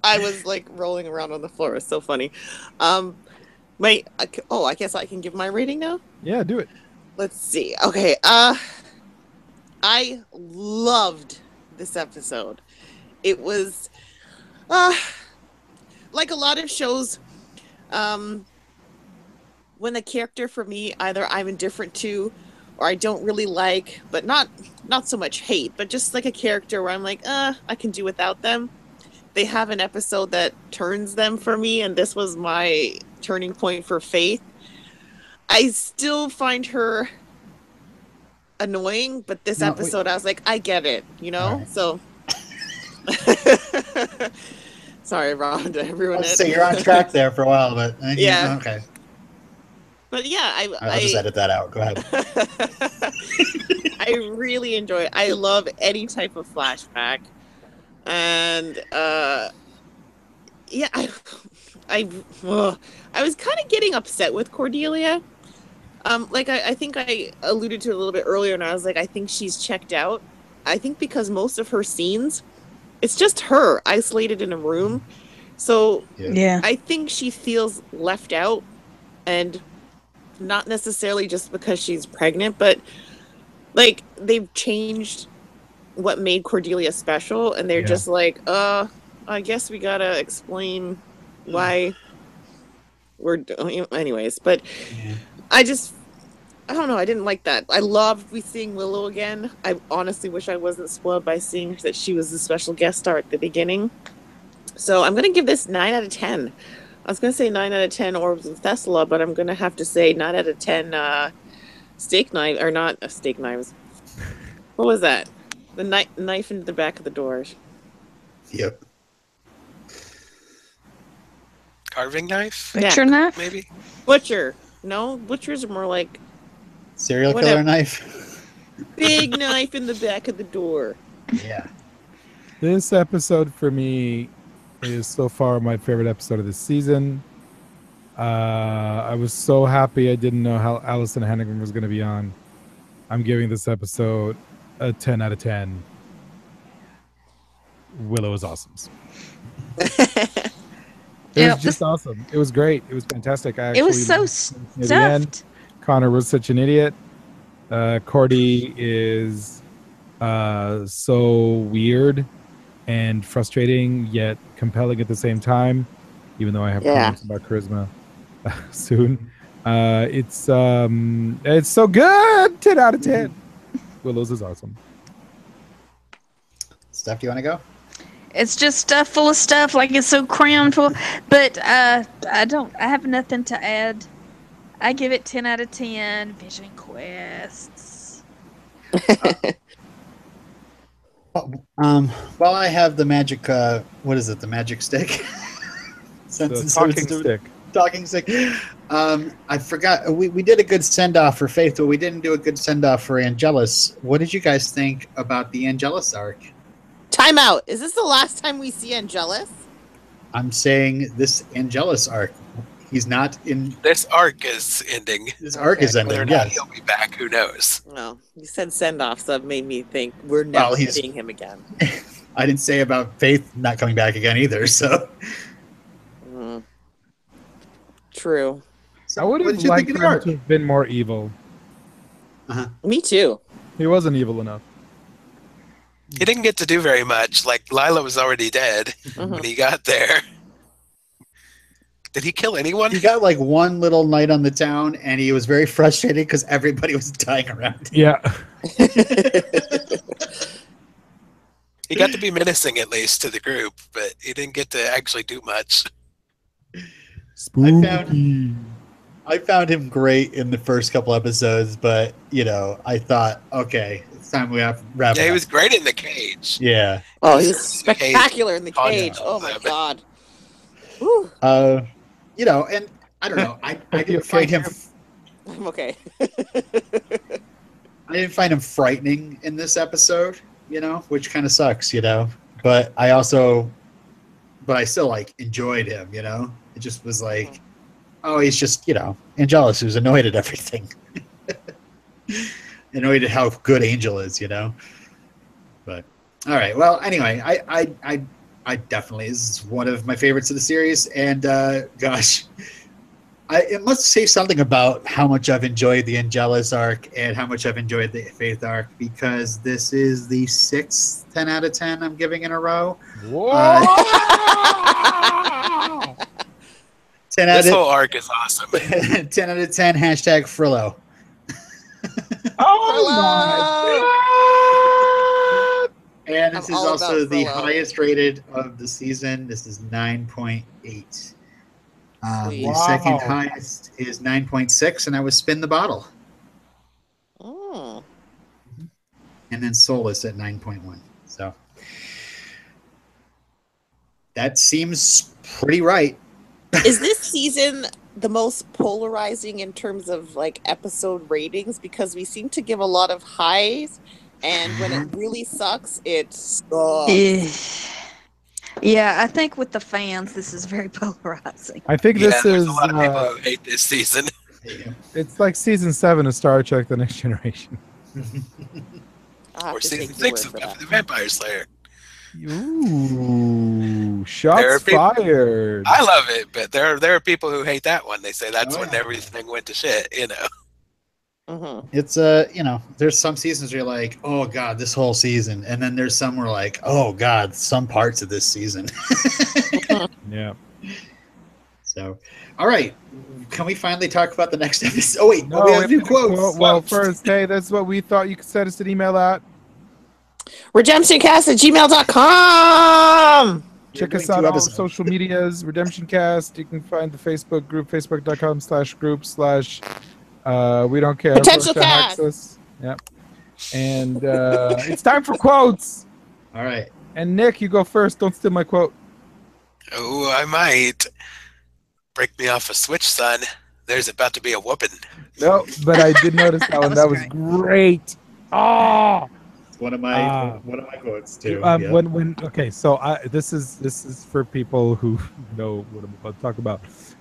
I was like rolling around on the floor. It was so funny. I guess I can give my rating now? Yeah, do it. Let's see. Okay. I loved this episode. It was like a lot of shows, when a character for me, either I'm indifferent to or I don't really like, but not so much hate, but just like a character where I'm like, I can do without them. They have an episode that turns them for me, and this was my turning point for Faith. I still find her annoying, but this episode I was like, I get it, you know? Right. So sorry, Ron, did I ruin it? So you're on track there for a while, but yeah. Okay. But yeah, I'll just edit that out. Go ahead. I really enjoy it. I love any type of flashback. And yeah, I was kind of getting upset with Cordelia. Like I think I alluded to it a little bit earlier, and I was like, I think she's checked out. I think because most of her scenes, it's just her isolated in a room. So yeah, I think she feels left out, and not necessarily just because she's pregnant, but like they've changed what made Cordelia special, and they're just like, I guess we gotta explain why we're doing anyways. But I don't know, I didn't like that. I loved seeing Willow again. I honestly wish I wasn't spoiled by seeing that she was a special guest star at the beginning. So I'm gonna give this 9 out of 10. I was gonna say 9 out of 10 Orbs of Thessaly, but I'm gonna have to say 9 out of 10 steak knife, or not steak knives. What was that? The knife into the back of the doors. Yep. Carving knife? Butcher knife? Maybe? Butcher. No, butchers are more like serial killer knife. Big knife in the back of the door. Yeah. This episode for me is so far my favorite episode of this season. I was so happy I didn't know how Allison Hannigan was going to be on. I'm giving this episode a 10 out of 10. Willow is awesome. It was just awesome. It was great. It was fantastic. It was so stuffed. Connor was such an idiot. Cordy is so weird and frustrating yet compelling at the same time. Even though I have comments about charisma soon, it's so good. 10 out of 10. Willow's is awesome. Steph, do you want to go? It's just stuff full of stuff, like it's so crammed full. But I have nothing to add. I give it 10 out of 10. Vision Quests. While I have the magic, what is it? The magic stick? The talking stick. Talking stick. I forgot. We did a good send off for Faith, but we didn't do a good send off for Angelus. What did you guys think about the Angelus arc? Time out. Is this the last time we see Angelus? I'm saying this Angelus arc. He's not in. This arc is ending. This arc is ending. Whether or not he'll be back, who knows? No, you said send off, so it made me think we're never seeing him again. I didn't say about Faith not coming back again either. So. True. So I would have liked him to have been more evil. Me too. He wasn't evil enough. He didn't get to do very much. Like, Lila was already dead when he got there. Did he kill anyone? He got like one little night on the town, and he was very frustrated because everybody was dying around him. Yeah. He got to be menacing, at least, to the group, but he didn't get to actually do much. I found him great in the first couple episodes, but I thought, okay, it's time we have to wrap it up. He was great in the cage. Yeah. Oh, he was spectacular in the cage. Oh my god. Whew. And I don't know. I didn't find him. I'm okay. I didn't find him frightening in this episode, which kind of sucks, But I still enjoyed him, It just was like, oh, he's just, Angelus who's annoyed at everything. Annoyed at how good Angel is, But all right. Well, anyway, I definitely, this is one of my favorites of the series, and gosh, it must say something about how much I've enjoyed the Angelus arc and how much I've enjoyed the Faith arc, because this is the 6th 10 out of 10 I'm giving in a row. Whoa! 10 this whole arc is awesome. 10 out of 10, hashtag Frillo. Oh my God! And this is also the highest rated of the season. This is 9.8. The second highest is 9.6, and I was Spin the Bottle. Oh. And then Soulless at 9.1. So that seems pretty right. Is this season the most polarizing in terms of like episode ratings? Because we seem to give a lot of highs, and when it really sucks, it sucks. Yeah, I think with the fans, this is very polarizing. I think this is a lot of people who hate this season. It's like season 7 of Star Trek: The Next Generation, or season 6 of Buffy the Vampire Slayer. Ooh, shots fired. I love it, but there are people who hate that one. They say that's when everything went to shit, It's there's some seasons where you're like, oh god, this whole season, and then there's some where like, oh god, some parts of this season. Yeah. So, all right, can we finally talk about the next episode? Oh wait, we have new quotes. Well, first, hey, that's what we thought. You could send us an email at RedemptionCast@gmail.com. Check us out on social medias, RedemptionCast. You can find the Facebook group, facebook.com/group/ we don't care. Potential cast. Yep. And it's time for quotes. All right. And Nick, you go first. Don't steal my quote. Oh, I might. Break me off a switch, son. There's about to be a whooping. No, but I did notice that one. That was great. Oh, one of my quotes too. Okay, so this is for people who know what I'm about to talk about.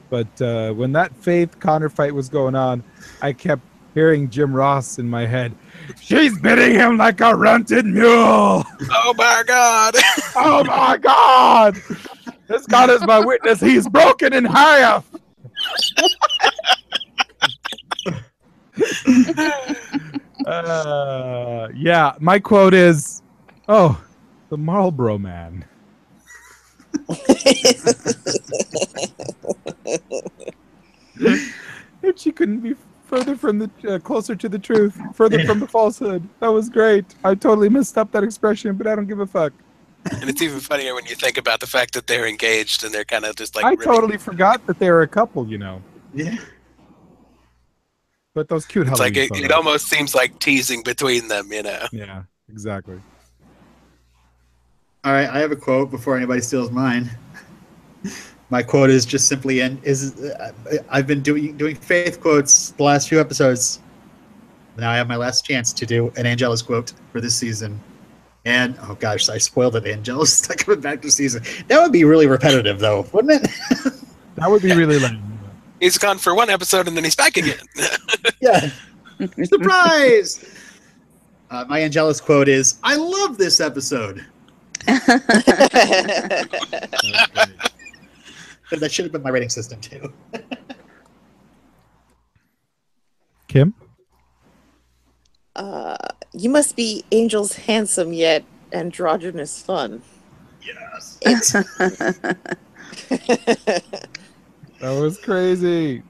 But when that Faith Connor fight was going on, I kept hearing Jim Ross in my head. She's biting him like a rented mule. Oh my God! Oh my God! This God is my witness. He's broken in half. Yeah, my quote is, oh, The Marlboro Man. And she couldn't be further from the closer to the truth, further from the falsehood. That was great. I totally messed up that expression, but I don't give a fuck. And it's even funnier when you think about the fact that they're engaged and they're kind of just like. I totally forgot that they were a couple, you know. Yeah. But those cute It's Halloween like photos. it almost seems like teasing between them, you know. Yeah, exactly. All right, I have a quote before anybody steals mine. My quote is just simply I've been doing faith quotes the last few episodes. Now I have my last chance to do an Angelus quote for this season. And oh gosh, I spoiled it. Angelus coming back this season. That would be really repetitive, though, wouldn't it? That would be really lame. He's gone for one episode and then he's back again. Yeah. Surprise! My Angelus quote is, "I love this episode." That should have been my rating system too. Kim? You must be Angel's handsome yet androgynous fun. Yes. That was crazy.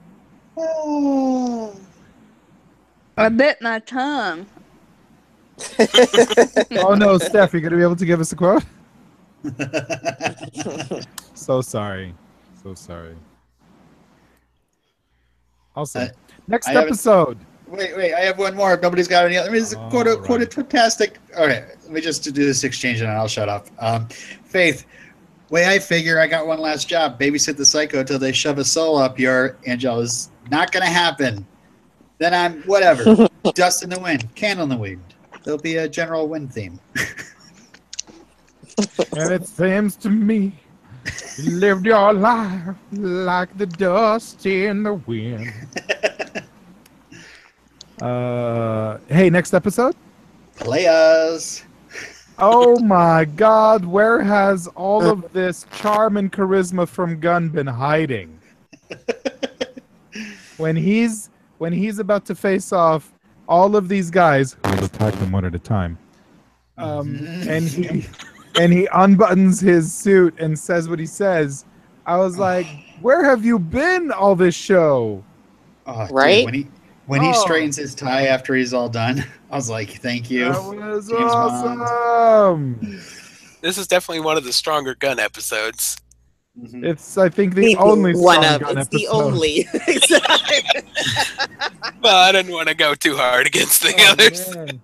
I bit my tongue. Oh no, Steph, you're gonna be able to give us a quote? So sorry. So sorry. Awesome. Next episode. Wait, I have one more. If nobody's got any other. I mean, it's quote fantastic. All right, let me just do this exchange and I'll shut up. Faith, way I figure I got one last job. Babysit the psycho till they shove a soul up your Angelus. Not going to happen. Then I'm, whatever. Dust in the wind. Candle in the wind. There'll be a general wind theme. And it seems to me you lived your life like the dust in the wind. Hey, next episode? Players. Oh my God, where has all of this charm and charisma from Gunn been hiding? When he's about to face off all of these guys, who will attack them one at a time, and he unbuttons his suit and says what he says, I was like, where have you been all this show? Right? Dude, when he straightens his tie after he's all done, I was like, thank you. That was awesome. This is definitely one of the stronger Gun episodes. It's, I think, the only one strong of Gun it's episode. the only. Well, I didn't want to go too hard against the others. Man.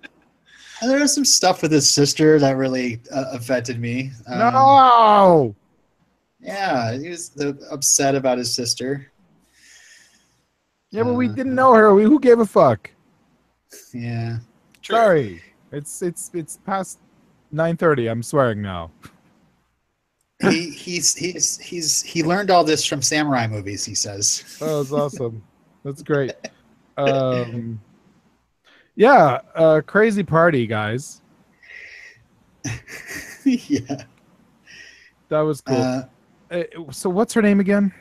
There was some stuff with his sister that really affected me. No! Yeah, he was upset about his sister. Yeah, but we didn't know her. Who gave a fuck? Yeah. True. Sorry. It's past 9:30. I'm swearing now. He learned all this from samurai movies, he says. That was awesome. That's great. Yeah, crazy party, guys. Yeah. That was cool. So what's her name again?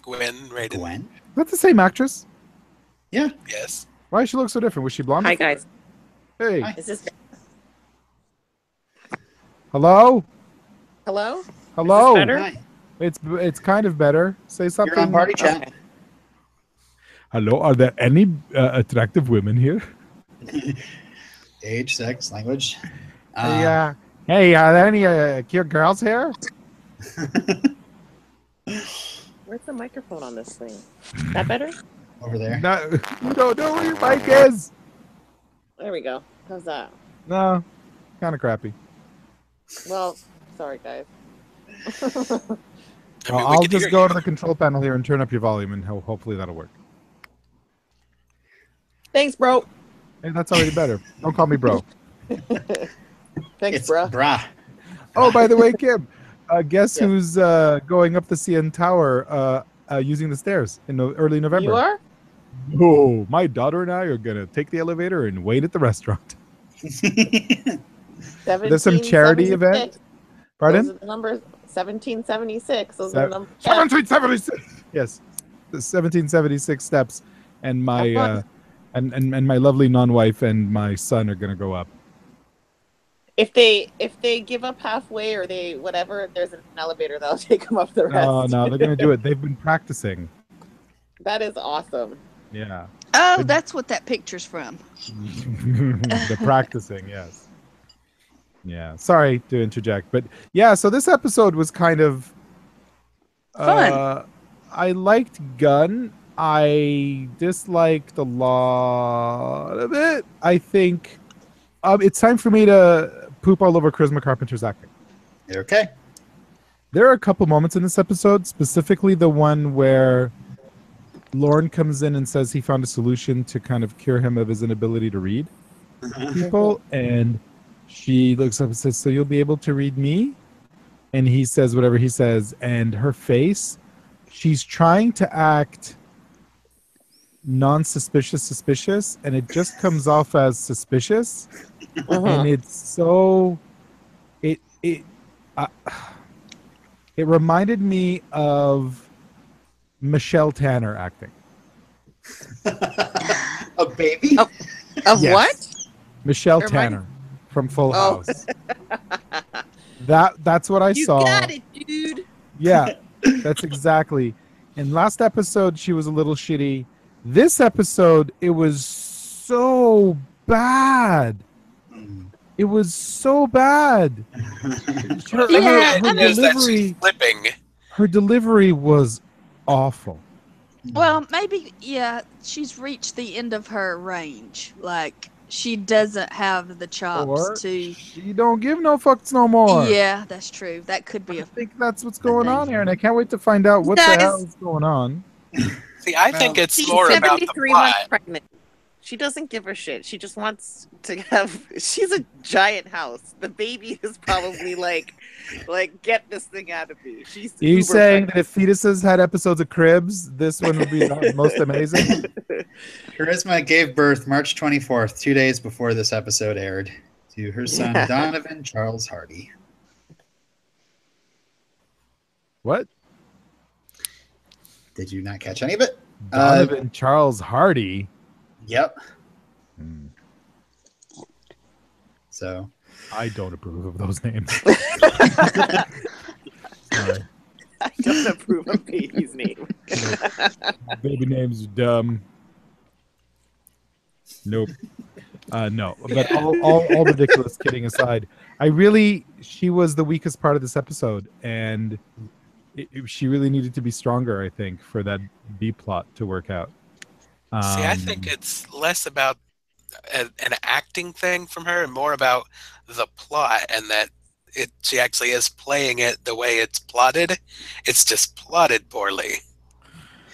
Gwen Raiden. Gwen? Is that the same actress? Yeah. Yes. Why does she look so different? Was she blonde? Hi guys. Hey. Hi. Is this Hello? hello? Hello? Is this better? Hi. It's kind of better. Say something. You're on party chat. Okay. Hello, are there any attractive women here? Age, sex, language. Hey, are there any cute girls here? Where's the microphone on this thing? Is that better? Over there. No, you don't know where your mic is. There we go. How's that? No, kind of crappy. Well, sorry guys. I'll just go to the control panel here and turn up your volume, and hopefully that'll work. Thanks, bro. Hey, that's already better. Don't call me bro. Thanks, It's bro. brah. Oh, by the way, Kim, guess who's going up the CN Tower using the stairs in early November? You are? Oh, my daughter and I are going to take the elevator and wait at the restaurant. There's some charity event. Pardon? Those are the numbers 1776. Those are the numbers. 1776. Yes, the 1776 steps, and my and my lovely non-wife and my son are going to go up. if they give up halfway or they whatever, if there's an elevator, they'll take them up the rest. No, they're gonna do it. They've been practicing. That is awesome. Yeah. Oh, that's what that picture's from. They're practicing, yes. Yeah. Sorry to interject, but yeah. So this episode was kind of Fun. I liked Gunn. I disliked a lot of it. I think it's time for me to poop all over Charisma Carpenter's acting. Okay. There are a couple moments in this episode, specifically the one where Lorne comes in and says he found a solution to kind of cure him of his inability to read people, and she looks up and says, "So you'll be able to read me?" And he says whatever he says, and her face, she's trying to act suspicious, and it just comes off as suspicious. And it's so it reminded me of Michelle Tanner acting. A baby? Of Yes. what? Michelle Never Tanner mind. from Full Oh. House. That's what I You saw. got it, dude. Yeah, that's exactly. In last episode, she was a little shitty. This episode, it was so bad. It was so bad. Her delivery, Flipping. her delivery was awful. Well, maybe, yeah, she's reached the end of her range. Like, she doesn't have the chops Or to. she don't give no fucks no more. Yeah, that's true. That could be I a. think that's what's going on here, and I can't wait to find out what the Guys. hell is going on. See, I think it's She's more about the 73 plot. months pregnant. She doesn't give a shit. She just wants to have. She's a giant house. The baby is probably like get this thing out of me. She's. Are you uber saying that pregnant. if fetuses had episodes of Cribs, this one would be the most amazing? Charisma gave birth March 24th, 2 days before this episode aired, to her son Yeah. Donovan Charles Hardy. What? Did you not catch any of it? Donovan Charles Hardy. Yep. Hmm. So I don't approve of those names. Sorry. I don't approve of baby's name. Baby names are dumb. Nope. No, but all ridiculous kidding aside, she was the weakest part of this episode, and she really needed to be stronger, I think, for that B plot to work out. See, I think it's less about an acting thing from her and more about the plot, and that she actually is playing it the way it's plotted. It's just plotted poorly.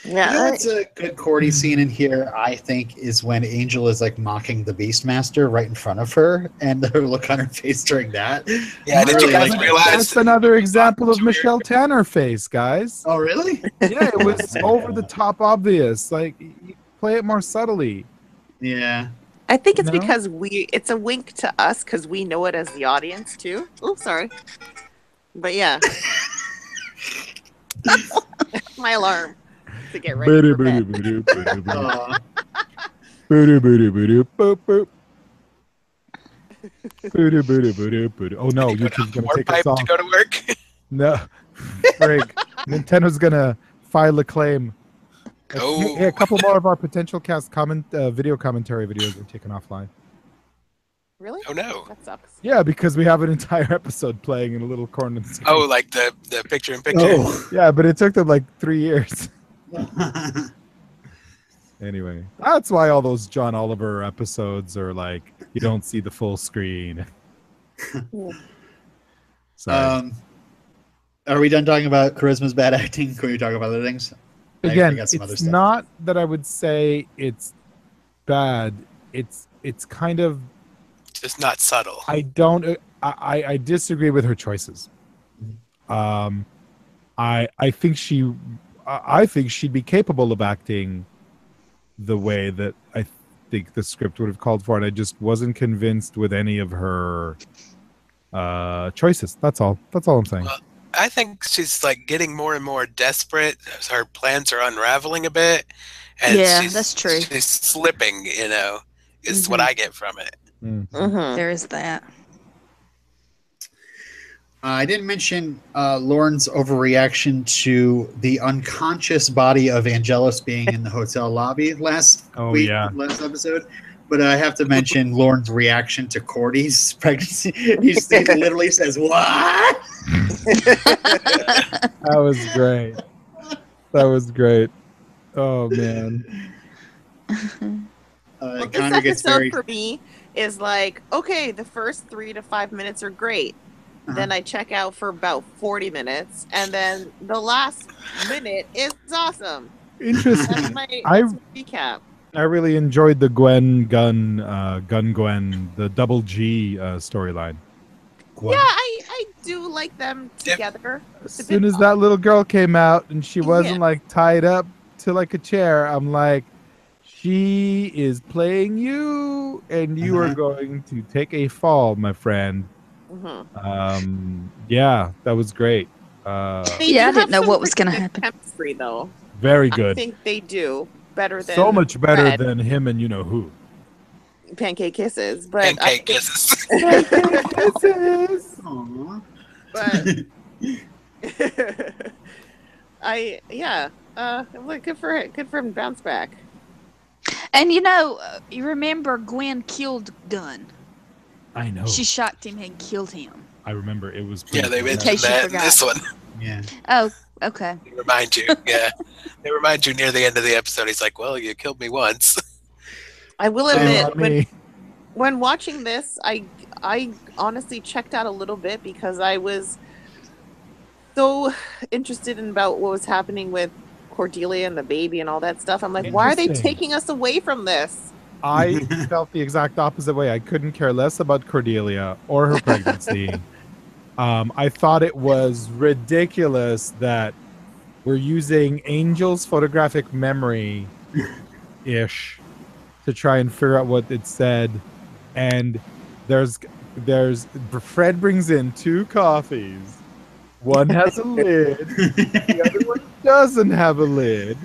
Yeah, You know what's a good Cordy scene in here, I think, is when Angel is like mocking the Beastmaster right in front of her, and her look on her face during that. Yeah, did you guys like realize? That's another example of Michelle Tanner face, guys. Oh, really? Yeah, it was over the top obvious. Like, you play it more subtly. Yeah. I think it's No? because it's a wink to us because we know it as the audience too. Oh, sorry. But yeah. My alarm to get ready for bed. Aw. Oh no, Go down YouTube's the gonna warp take pipe us off. to go to work. No, Frig. Nintendo's gonna file a claim. Oh. Hey, a couple more of our potential cast video commentary videos are taken offline. Really? Oh no. That sucks. Yeah, because we have an entire episode playing in a little corner of the screen. Oh, like the picture in picture. Oh. Yeah, but it took them like 3 years. Anyway, that's why all those John Oliver episodes are like you don't see the full screen. Sorry. Are we done talking about Charisma's bad acting? Can we talk about other things? I Again, got some other it's stuff. not that I would say it's bad. It's kind of Just not subtle. I disagree with her choices. I think she'd be capable of acting the way that I think the script would have called for, and I just wasn't convinced with any of her choices. That's all I'm saying. Well, I think she's like getting more and more desperate. Her plans are unraveling a bit, and Yeah, that's true. She's slipping. Is what I get from it. Mm. Mm-hmm. There is that. I didn't mention Lauren's overreaction to the unconscious body of Angelus being in the hotel lobby last episode. But I have to mention Lauren's reaction to Cordy's pregnancy. He literally says, "What?" That was great. That was great. Oh man. Well, this episode for me is like, okay, the first 3 to 5 minutes are great. Then I check out for about 40 minutes, and then the last minute is awesome. Interesting. That's my recap. I really enjoyed the Gwen, the double G storyline. Yeah, I do like them together. As soon as that little girl came out and she wasn't like tied up to like a chair, I'm like, she is playing you, and you are going to take a fall, my friend. Yeah, that was great. I didn't know what was going to happen. Chemistry, though. Very good. I think they do better than so much better than him and you know who. Pancake Kisses, but Pancake Kisses. Pancake Kisses. Aww. But good for him to bounce back. And you remember Gwen killed Gunn. I know. She shocked him and killed him. I remember it was. Yeah, they mentioned that in this one. Yeah. Oh, okay. They remind you. Yeah, they remind you near the end of the episode. He's like, "Well, you killed me once." I will admit, when watching this, I honestly checked out a little bit because I was so interested in about what was happening with Cordelia and the baby and all that stuff. I'm like, why are they taking us away from this? I felt the exact opposite way. I couldn't care less about Cordelia or her pregnancy. I thought it was ridiculous that we're using Angel's photographic memory-ish to try and figure out what it said. And there's Fred brings in 2 coffees. One has a lid. The other one doesn't have a lid.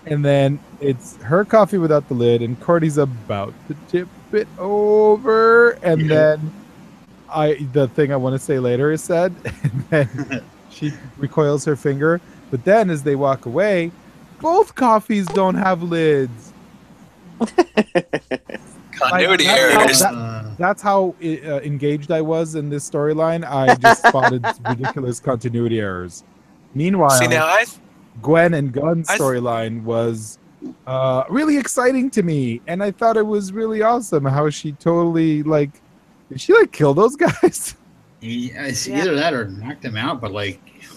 And then it's her coffee without the lid, and Cordy's about to tip it over. And then the thing I want to say later is said, and then she recoils her finger. But then as they walk away, both coffees don't have lids. Continuity errors. That's how engaged I was in this storyline. I just spotted ridiculous continuity errors. Meanwhile, Gwen and Gunn's storyline was really exciting to me, and I thought it was really awesome how she totally did she kill those guys? Either that or knocked them out, but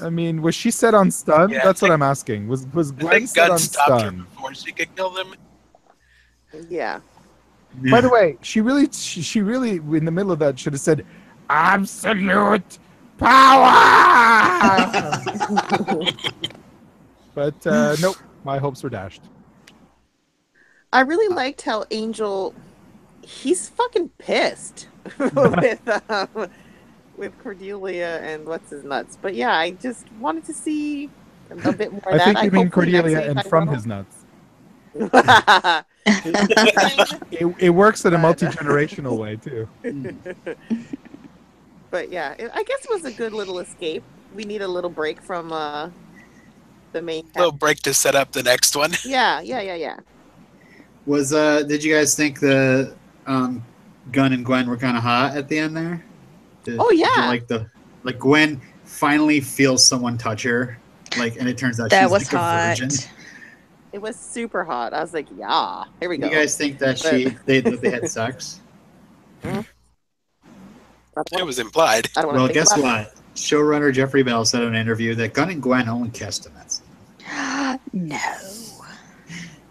I mean, was she set on stun? Yeah, That's what I'm asking. Was Gwen set on stopped stun her before she could kill them? Yeah. By the way, she really in the middle of that should have said, "Absolute power." But nope, my hopes were dashed. I really liked how Angel, he's fucking pissed with Cordelia and what's his nuts. But yeah, I just wanted to see a bit more of that. I think you mean Cordelia and from his nuts. It works in a multi-generational way too. But yeah, I guess it was a good little escape. We need a little break from the main. Little break to set up the next one. Yeah. Was did you guys think the Gunn and Gwen were kind of hot at the end there? Did you like Gwen finally feels someone touch her, and it turns out that she's was a virgin. It was super hot. I was like, yeah, here we go. You guys think that they had sex? It was implied. Well, guess what? Showrunner Jeffrey Bell said in an interview that Gunn and Gwen only kissed in that scene. No.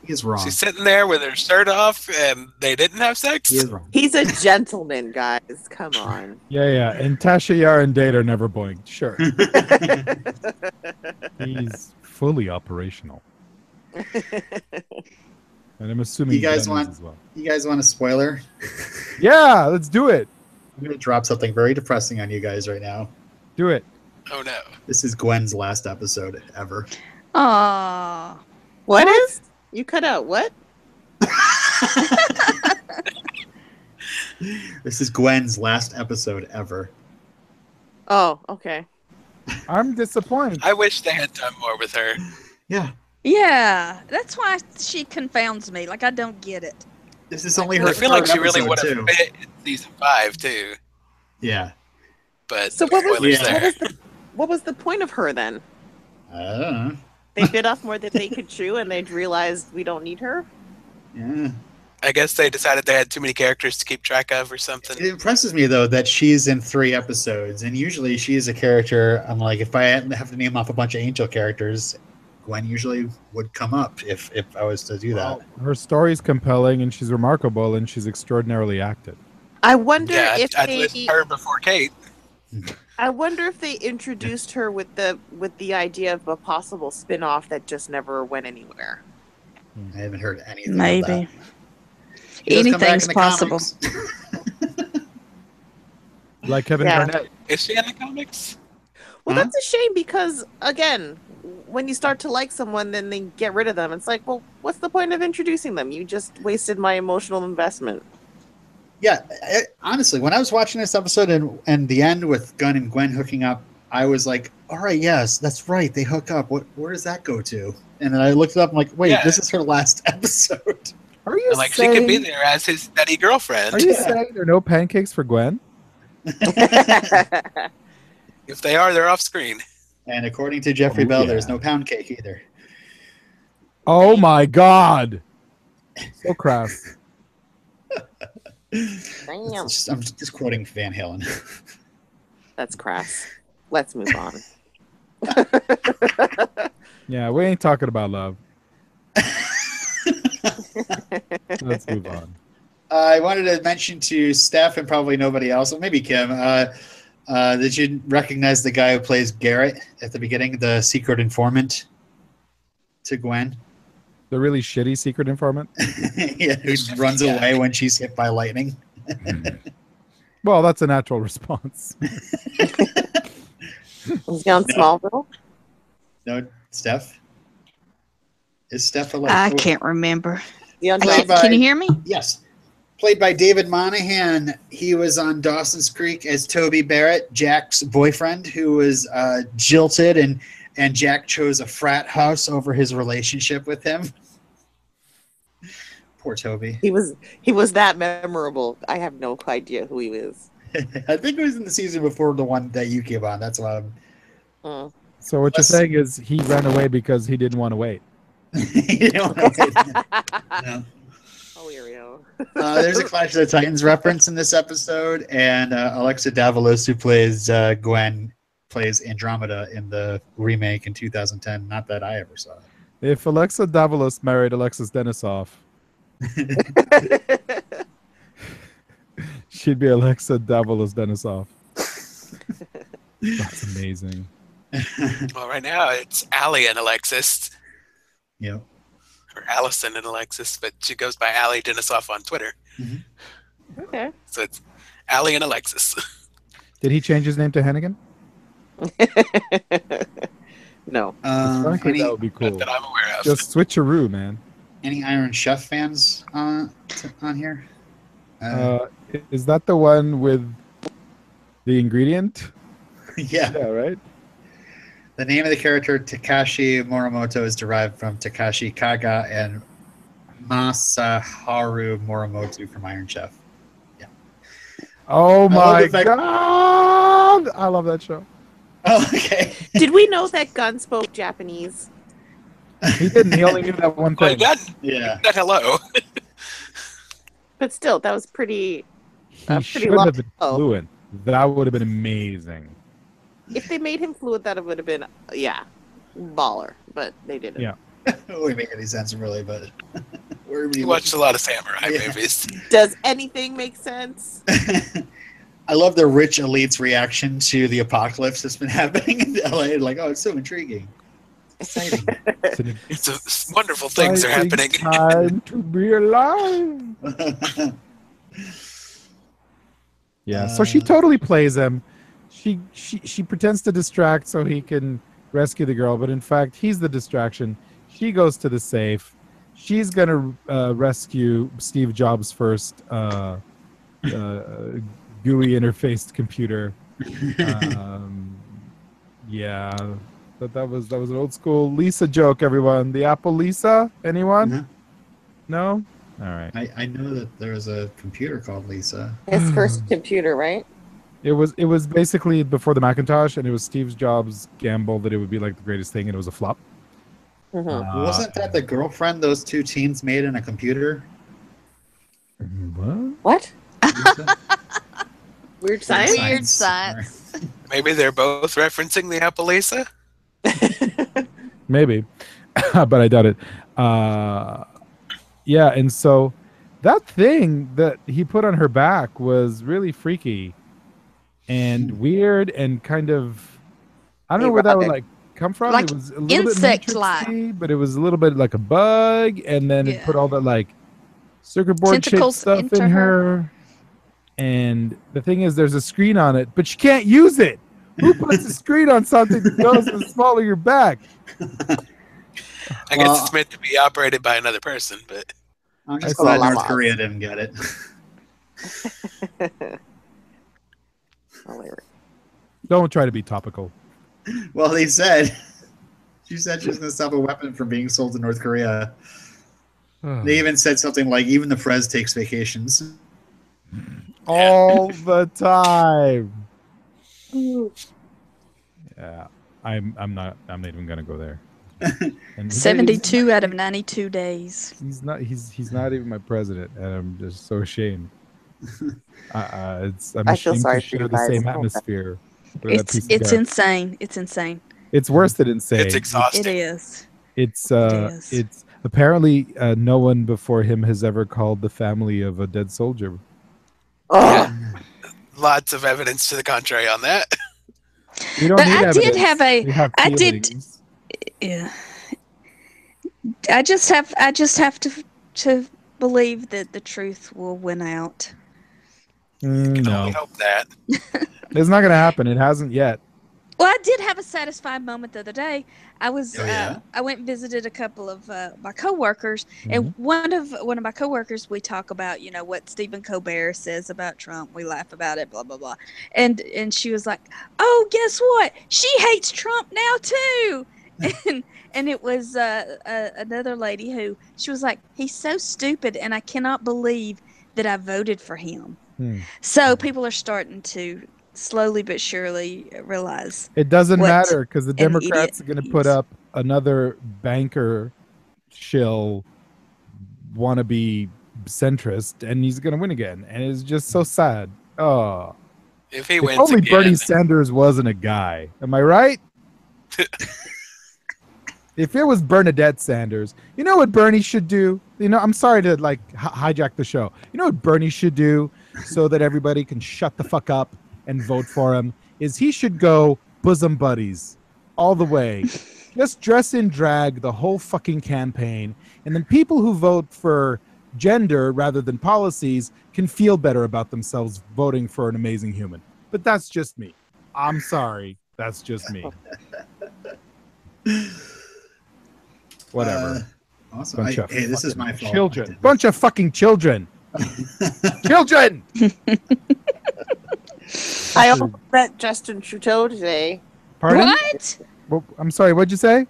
He's wrong. She's sitting there with her shirt off, and they didn't have sex? He is wrong. He's a gentleman, guys. Come on. Yeah. And Tasha Yar and Date are never boinked. Sure. He's fully operational. And I'm assuming you guys want as well. You guys want a spoiler? Yeah, let's do it. I'm going to drop something very depressing on you guys right now. Do it. Oh no. This is Gwen's last episode ever. Aww. What is? You cut out what? This is Gwen's last episode ever. Oh, okay. I'm disappointed. I wish they had done more with her. Yeah. Yeah, that's why she confounds me. Like I don't get it. This is only her I feel like third she really episode, would too. have fit in season 5 too. Yeah. But So what was, spoilers Yeah. there. what was the point of her then? I don't know. They bit off more than they could chew, and they realized we don't need her. Yeah. I guess they decided they had too many characters to keep track of or something. It impresses me, though, that she's in 3 episodes, and usually she's a character. I'm like, if I have to name off a bunch of Angel characters, Gwen usually would come up if I was to do that. Well, her story's compelling and she's remarkable and she's extraordinarily acted. I wonder Yeah, if I'd they. list her before Kate. I wonder if they introduced her with the idea of a possible spin-off that just never went anywhere. I haven't heard anything Maybe. of that. She does come back Anything's in the possible. comics. Like Kevin Yeah. Garnett. Is she in the comics? Well, Huh? that's a shame because, again, when you start to like someone, then they get rid of them. It's like, well, what's the point of introducing them? You just wasted my emotional investment. Yeah, honestly, when I was watching this episode and the end with Gunn and Gwen hooking up, I was like, all right, yes, that's right. They hook up. Where does that go to? And then I looked it up. I'm like, wait, Yeah. This is her last episode. Are you And, like saying, she could be there as his steady girlfriend. Are you saying there are no pancakes for Gwen? If they are, they're off screen. And according to Jeffrey Oh, Bell, yeah. there's no pound cake either. Oh my God. So crass. Damn. I'm just quoting Van Halen. That's crass. Let's move on. Yeah, we ain't talking about love. Let's move on. I wanted to mention to Steph and probably nobody else, or maybe Kim, did you recognize the guy who plays Garrett at the beginning, the secret informant to Gwen? The really shitty secret informant. Yeah, who runs away when she's hit by lightning. Well, that's a natural response. Was he on Smallville? No, Steph? Is Steph I alive? can't remember. The Played by- Can you hear me? Yes. Played by David Monahan. He was on Dawson's Creek as Toby Barrett, Jack's boyfriend, who was jilted, and Jack chose a frat house over his relationship with him. Poor Toby. He was that memorable. I have no idea who he is. I think it was in the season before the one that you came on. That's why I'm... Mm. So what you're saying is he ran away because he didn't want to wait. You know what I no. Oh, here we go. There's a Clash of the Titans reference in this episode, and Alexa Davalos, who plays Gwen, plays Andromeda in the remake in 2010. Not that I ever saw it. If Alexa Davalos married Alexis Denisoff, she'd be Alexa Davalos Denisoff. That's amazing. Well, right now it's Allie and Alexis, Yep. or Allison and Alexis, but she goes by Allie Denisoff on Twitter. Okay. So it's Allie and Alexis. Did he change his name to Hennigan? No. Frankly, Any, that would be cool. Not that I'm aware of. Just switcheroo, man. any Iron Chef fans on here? Is that the one with the ingredient? Yeah. Yeah, right? The name of the character, Takashi Morimoto, is derived from Takashi Kaga and Masaharu Morimoto from Iron Chef. Oh love my the fact- God! I love that show. Oh, okay. Did we know that Gunn spoke Japanese? He didn't. He only knew that one Well, thing. you got Yeah. that hello. But still, that was pretty. He pretty should long- have been oh. fluent. That would have been amazing. If they made him fluid, that would have been, baller. But they didn't. Yeah. It wouldn't make any sense, really, but... where would You you watched a lot of samurai Yeah. movies. Does anything make sense? I love the rich elite's reaction to the apocalypse that's been happening in LA. Like, oh, it's so intriguing. Exciting. It's an It's wonderful things are exciting happening. Time to be alive. Yeah. So she totally plays him. She pretends to distract so he can rescue the girl, but in fact, he's the distraction. She goes to the safe. She's gonna rescue Steve Jobs' first GUI interfaced computer, Yeah, that was an old school Lisa joke. Everyone, the Apple Lisa. Anyone? Uh-huh. No. All right. I know that there was a computer called Lisa. His first computer, right? It was basically before the Macintosh, and it was Steve Jobs' gamble that it would be like the greatest thing, and it was a flop. Wasn't that the girlfriend those two teens made in a computer? What? What? Weird science? Weird science. Maybe they're both referencing the Appalachia. Maybe, but I doubt it. Yeah, and so that thing that he put on her back was really freaky and weird and kind of, I don't know where that would like come from. Like it was a little insect-like. bit Matrix-y, but it was a little bit like a bug, and then it Yeah. put all that like circuit board shaped Tentacles stuff into in her. her. And the thing is, there's a screen on it, but you can't use it. Who puts a screen on something that goes to the small of your back? I guess it's meant to be operated by another person, but I'm just I glad saw North that. Korea didn't get it. Don't try to be topical. Well, they said she said she was going to stop a weapon from being sold to North Korea. They even said something like, "Even the Prez takes vacations." All the time. Yeah, I'm not even gonna go there. And 72 out of 92 days. He's not even my president, and I'm just so ashamed. I'm I feel ashamed sorry to for you share the guys. same Oh, atmosphere. with that piece of It's garbage. insane. It's insane. It's worse than insane. it's exhausting. It is. It's is. it's apparently no one before him has ever called the family of a dead soldier. Oh, Lots of evidence to the contrary on that. We don't But need I did evidence. have a- We have I did- feelings. Yeah. I just have to believe that the truth will win out. Can No, only hope that. it's not gonna happen. It hasn't yet. Well, I did have a satisfied moment the other day. I was Oh, yeah? I went and visited a couple of my coworkers, and one of my coworkers, we talk about what Stephen Colbert says about Trump. We laugh about it, blah blah blah, and she was like, "Oh, guess what? She hates Trump now too." And it was another lady who she was like, "He's so stupid, and I cannot believe that I voted for him." So people are starting to slowly but surely realize It doesn't what matter because the an Democrats are idiot going to he put is. up another banker shill wannabe centrist, and he's going to win again. And it's just so sad. Oh, If he if wins only again, Bernie Sanders wasn't a guy. Am I right? If it was Bernadette Sanders, you know what Bernie should do? I'm sorry to hijack the show. You know what Bernie should do so that everybody can shut the fuck up and vote for him? Is he should go bosom buddies all the way. Just dress in drag the whole fucking campaign, and then people who vote for gender rather than policies can feel better about themselves voting for an amazing human. But that's just me. I'm sorry. That's just me. Whatever. Awesome. Bunch of Hey, this is my fucking fault. children. Bunch of fucking children. Children. I almost met Justin Trudeau today. Pardon? What? Well, I'm sorry. What'd you say?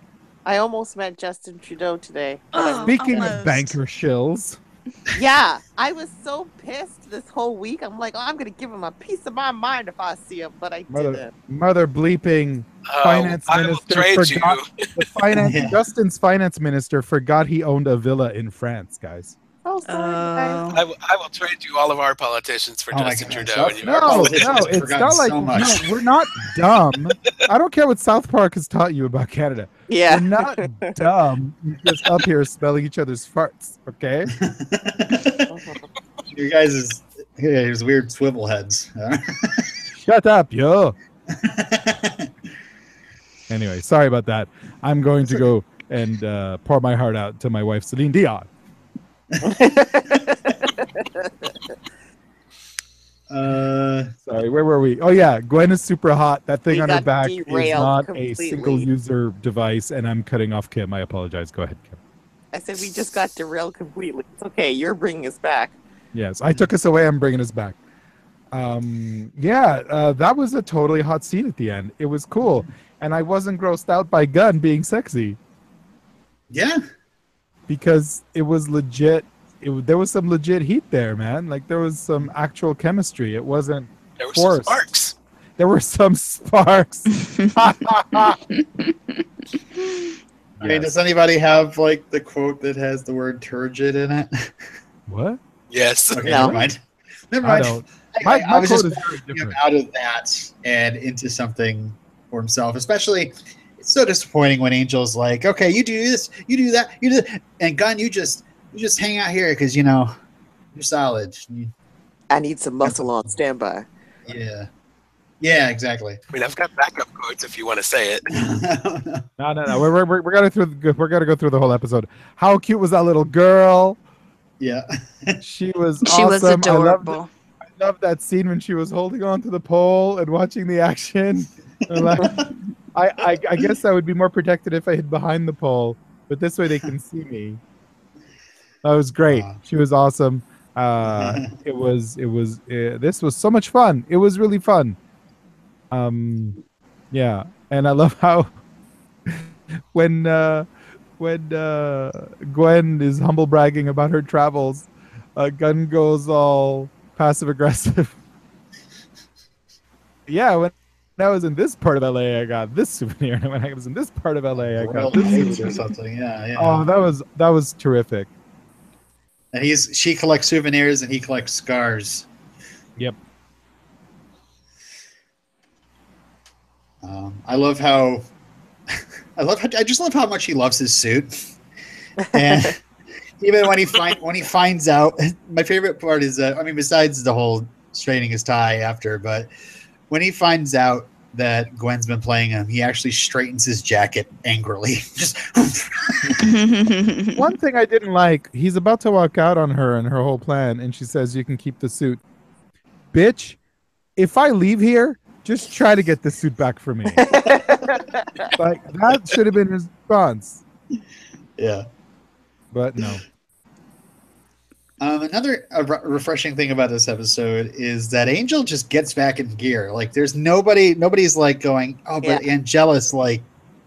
I almost met Justin Trudeau today. Oh, Speaking almost. of banker shills, Yeah, I was so pissed this whole week. I'm like, I'm gonna give him a piece of my mind if I see him, but I didn't. mother bleeping finance I will minister trade forgot you. the finance. Yeah. Justin's finance minister forgot he owned a villa in France, guys. Oh, sorry, guys. I will trade you all of our politicians for Oh my Justin gosh, Trudeau. that's- And you No, politicians no, have it's forgotten not like so much. no, we're not dumb. I don't care what South Park has taught you about Canada. Yeah. We're not dumb. We're just up here smelling each other's farts, okay? You guys is here's weird swivel heads. Shut up, yo. Anyway, sorry about that. I'm going to go and pour my heart out to my wife, Celine Dion. Sorry, where were we? Oh yeah, Gwen is super hot. That thing We on her got back is derailed not completely. a single user device, and I'm cutting off Kim. I apologize. Go ahead, Kim. I said we just got derailed completely. It's okay. You're bringing us back. Yes, I took us away. I'm bringing us back. That was a totally hot scene at the end. It was cool, and I wasn't grossed out by Gunn being sexy Yeah. because it was legit. There was some legit heat there, man. Like there was some actual chemistry. It wasn't There were some forced. sparks. There were some sparks. I mean, does anybody have like the quote that has the word turgid in it? What? Yes. Okay, No. never mind. Never I mind. don't. Anyway, My I was quote just is very pulling him different. out of that and into something for himself. Especially, it's so disappointing when Angel's like, "Okay, you do this, you do that, you do," that. And Gunn, you just hang out here because you're solid. I need some muscle on standby. Yeah, exactly. I mean, I've got backup quotes if you want to say it. No. We're gonna go through the whole episode. How cute was that little girl? Yeah. She was She was awesome. adorable. I loved that scene when she was holding on to the pole and watching the action. I guess I would be more protected if I hid behind the pole, but this way they can see me. That was great. She was awesome. This was so much fun. It was really fun. Yeah, and I love how when Gwen is humble bragging about her travels, Gunn goes all passive aggressive. Yeah, when I was in this part of LA, I got this souvenir. And when I was in this part of LA, I got this souvenir. or something. Yeah. Oh, that was terrific. And she collects souvenirs and he collects scars. Yep. I just love how much he loves his suit. And even when he finds out, my favorite part is besides the whole straightening his tie after, but when he finds out that Gwen's been playing him, he actually straightens his jacket angrily. Just One thing I didn't like, he's about to walk out on her and her whole plan, and she says, "You can keep the suit." Bitch, if I leave here, just try to get the suit back for me. Like, that should have been his response. Yeah. But no. Another refreshing thing about this episode is that Angel just gets back in gear. Like, there's nobody's like going, "Oh, but Angela's like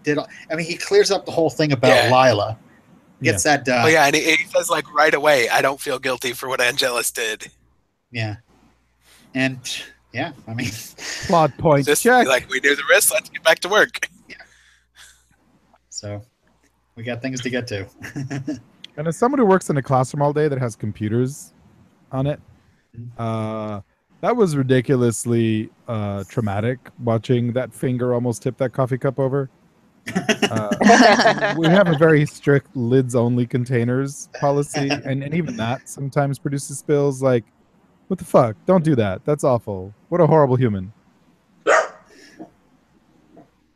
he clears up the whole thing about Lila. Gets that done. Oh yeah, and he says like right away, "I don't feel guilty for what Angelus did." Yeah. And yeah, I mean, plot point. Just check. Like, we do the rest. Let's get back to work. Yeah. So we got things to get to. And as someone who works in a classroom all day that has computers on it, that was ridiculously traumatic watching that finger almost tip that coffee cup over. We have a very strict lids only containers policy, and even that sometimes produces spills. Like, what the fuck? Don't do that. That's awful. What a horrible human.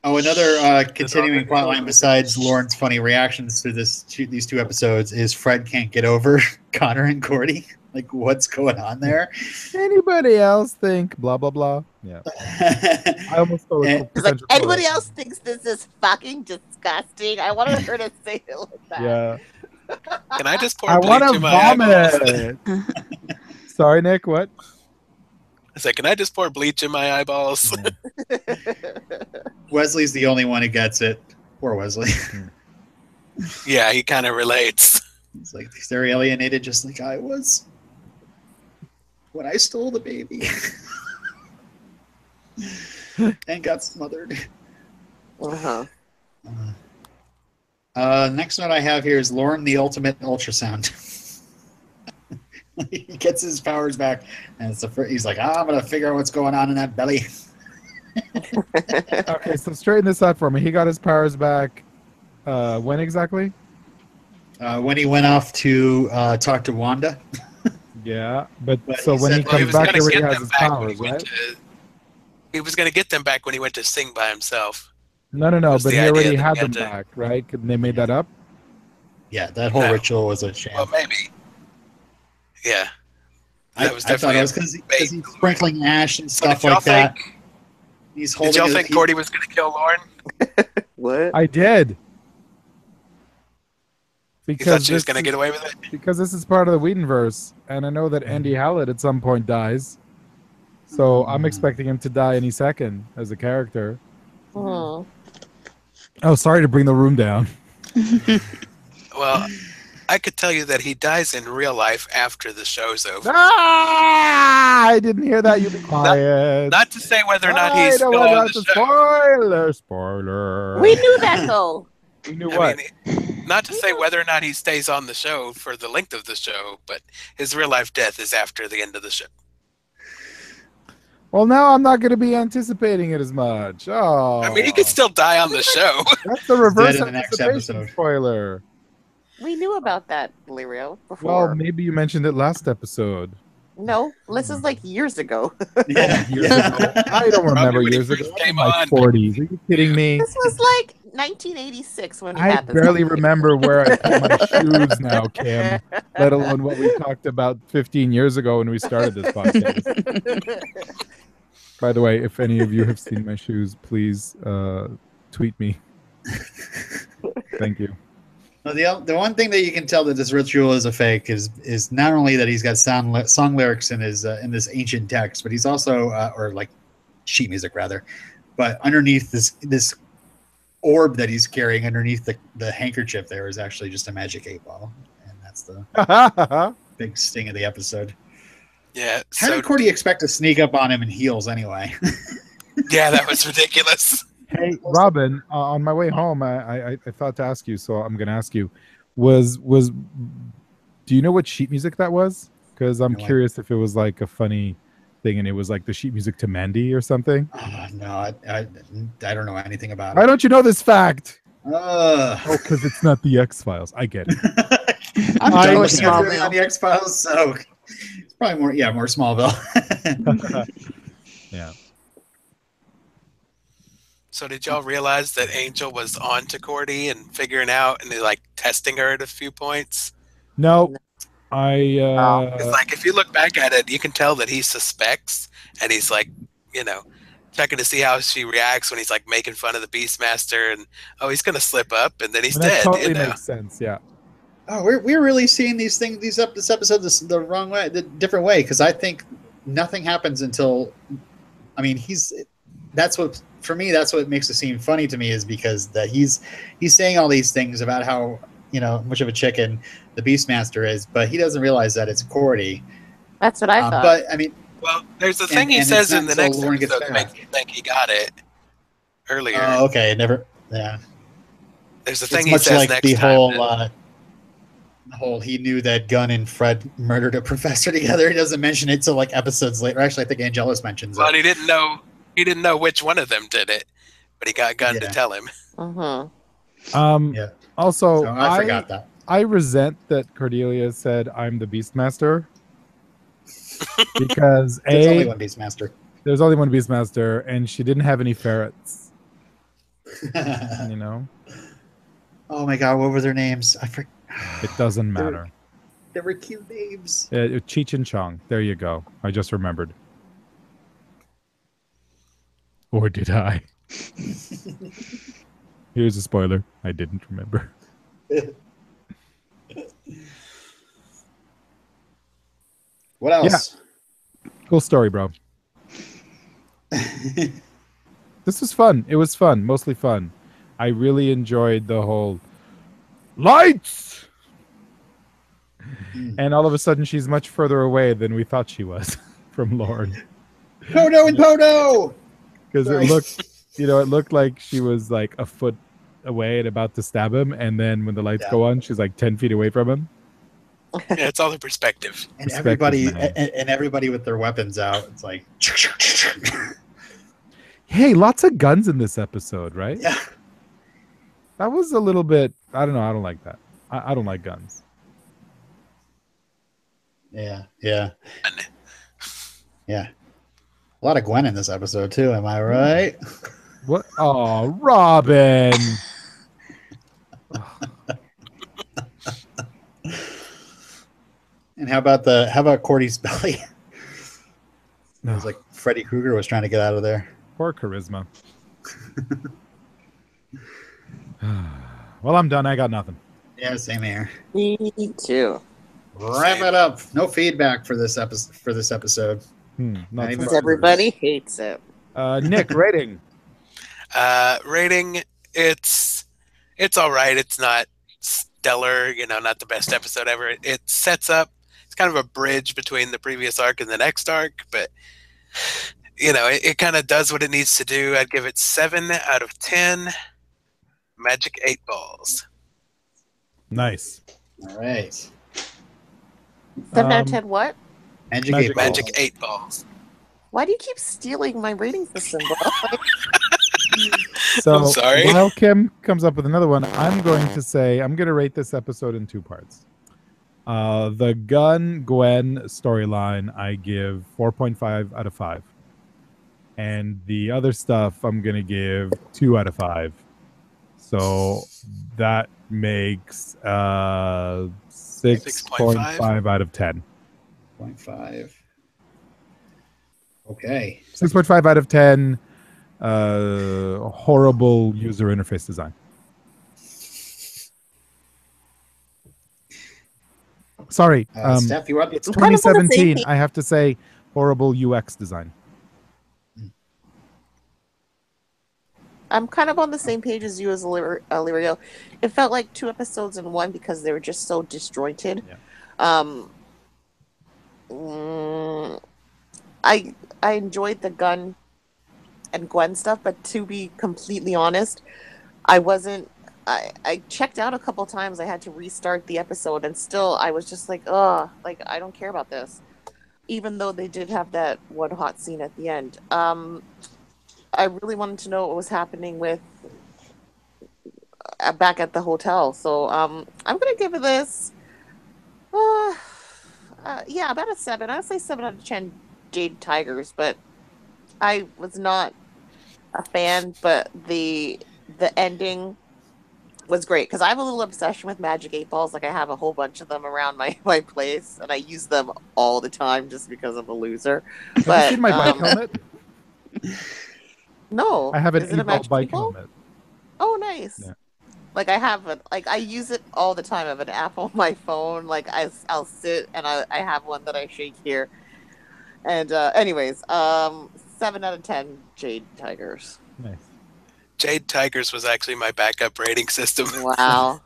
Oh, another continuing plotline besides Lauren's funny reactions to these two episodes is Fred can't get over Connor and Cordy. Like, what's going on there? Anybody else think blah blah blah? Yeah. I almost thought it was like, anybody else thinks this is fucking disgusting? I wanted her to say it like that. Yeah. Can I just pour I bleach want to in my eyeballs? vomit. Sorry, Nick. What? I said, can I just pour bleach in my eyeballs? Wesley's the only one who gets it. Poor Wesley. Yeah, he kind of relates. He's like, they're alienated just like I was when I stole the baby and got smothered. Next note I have here is Lauren the ultimate ultrasound. He gets his powers back, and he's like, I'm going to figure out what's going on in that belly. Okay, so straighten this out for me. He got his powers back. When exactly? When he went off to talk to Wanda. Yeah, but so when he Well, comes back, he already get has them his back when powers, he went right? he was going to get them back when he went to sing by himself. No, was but the he idea already that had he them had to- back, right? They made that up? Yeah, that whole ritual was a sham. Well, maybe. Yeah. I thought it was because he's sprinkling ash and stuff did y'all like that. think- He's holding. Did y'all think Cordy was going to kill Lauren? What? I did. You Because thought she was this going to is- get away with it? Because this is part of the Whedonverse, and I know that Andy Hallett at some point dies. So I'm expecting him to die any second as a character. Hmm. Oh, sorry to bring the room down. Well, I could tell you that he dies in real life after the show's over. Ah! I didn't hear that. You be quiet. Not to say whether or not I he's don't still want on not the to show. spoiler. We knew that though. You knew I what? mean, not to say whether or not he stays on the show for the length of the show, but his real life death is after the end of the show. Well, now I'm not going to be anticipating it as much. Oh, I mean, he could still die on the show. that's the reverse dead in the next anticipation episode. spoiler. We knew about that, Lirio, before. Well, maybe you mentioned it last episode. No, this is like years ago. Yeah. Years ago. I don't remember Probably when he years ago. first I'm in came my on. 40s. Are you kidding me? This was like 1986 when we I had this. barely remember where I put my shoes now, Kim, let alone what we talked about 15 years ago when we started this podcast. By the way, if any of you have seen my shoes, please tweet me. Thank you. Well, the one thing that you can tell that this ritual is a fake is not only that he's got song lyrics in his in this ancient text, but he's also or like sheet music rather, but underneath this orb that he's carrying underneath the handkerchief there is actually just a magic 8-ball, and that's the big sting of the episode. Yeah. How did Cordy expect to sneak up on him in heels anyway? Yeah, that was ridiculous. Hey, Robin, on my way home, I thought to ask you, so I'm going to ask you, do you know what sheet music that was? Because I'm curious if it was like a funny thing and it was like the sheet music to Mandy or something. Oh, no, I don't know anything about Why it. don't you know this fact? Oh, because it's not the X-Files. I get it. I'm I done with Smallville. on the X-Files, so it's probably more Smallville. Yeah. So did y'all realize that Angel was on to Cordy and figuring out and like testing her at a few points? No, It's like if you look back at it, you can tell that he suspects and he's like, checking to see how she reacts when he's like making fun of the Beastmaster and he's gonna slip up and then he's dead. That totally makes sense. Yeah. Oh, we're really seeing this episode the wrong way, the different way, because I think nothing happens until, I mean, that's what makes the scene funny to me, is because that he's saying all these things about how much of a chicken the Beastmaster is, but he doesn't realize that it's Cordy. That's what I thought. But I mean, well, there's a thing he says in the next episode that makes you think he got it earlier. Oh, okay, yeah. There's a thing It's he much says like next the time. whole he knew that Gunn and Fred murdered a professor together. He doesn't mention it till like episodes later. Actually, I think Angelus mentions Well, it. he didn't know which one of them did it, but he got Gunn to tell him. Yeah. Also, So I forgot that. I resent that Cordelia said, "I'm the Beastmaster," because There's only one Beastmaster. There's only one Beastmaster, and she didn't have any ferrets. Oh my God, what were their names? I forgot. It doesn't matter. They were cute names. Cheech and Chong. There you go. I just remembered. Or did I? Here's a spoiler. I didn't remember. What else? Yeah. Cool story, bro. This was fun. It was fun. Mostly fun. I really enjoyed the whole lights. And all of a sudden, she's much further away than we thought she was from Lorne. Podo and Podo! Because it looked like she was like a foot away and about to stab him. And then when the lights go on, she's like 10 feet away from him. Yeah, it's all the perspective. And everybody with their weapons out. It's like... Hey, lots of guns in this episode, right? Yeah. That was a little bit... I don't know. I don't like that. I don't like guns. Yeah. A lot of Gwen in this episode, too. Am I right? What? Oh, Robin! And how about Cordy's belly? It was like Freddy Krueger was trying to get out of there. Poor Charisma. Well, I'm done. I got nothing. Yeah, same here. Me too. Wrap it up. No feedback for this episode. Not even so Because much. everybody hates it. Nick, rating. Rating, it's all right. It's not stellar, not the best episode ever. It sets up, it's kind of a bridge between the previous arc and the next arc, but it kind of does what it needs to do. I'd give it 7 out of 10 magic 8 balls. Nice. All right. 7 out of 10 what? Magic 8 balls. Why do you keep stealing my rating system, bro? So I'm sorry. while Kim comes up with another one, I'm going to rate this episode in 2 parts. The Gunn Gwen storyline I give 4.5 out of 5. And the other stuff I'm going to give 2 out of 5. So that makes 6.5 out of 10. 0.5. Okay. 6.5 out of 10. Horrible user interface design. Sorry. Steph, you up? It's I'm kind of on the same 2017. page. I have to say horrible UX design. I'm kind of on the same page as you as Lirio. It felt like 2 episodes in one because they were just so disjointed. Yeah. I enjoyed the Gunn and Gwen stuff, but to be completely honest, I checked out a couple times. I had to restart the episode, and still I was just like, ugh, like I don't care about this. Even though they did have that one hot scene at the end. I really wanted to know what was happening with back at the hotel. So I'm gonna give it this about a 7. I'd say 7 out of 10 Jade Tigers, but I was not a fan, but the ending was great because I have a little obsession with magic 8 balls. Like I have a whole bunch of them around my place, and I use them all the time just because I'm a loser. Have you seen my bike helmet? No, I have an is it a 8-ball magic bike 8-ball? helmet. Oh, nice. Yeah. Like I have it. Like I use it all the time. I have an app on my phone. Like I'll sit and I have one that I shake here. And anyways, 7 out of 10 Jade Tigers. Nice. Jade Tigers was actually my backup rating system. Wow.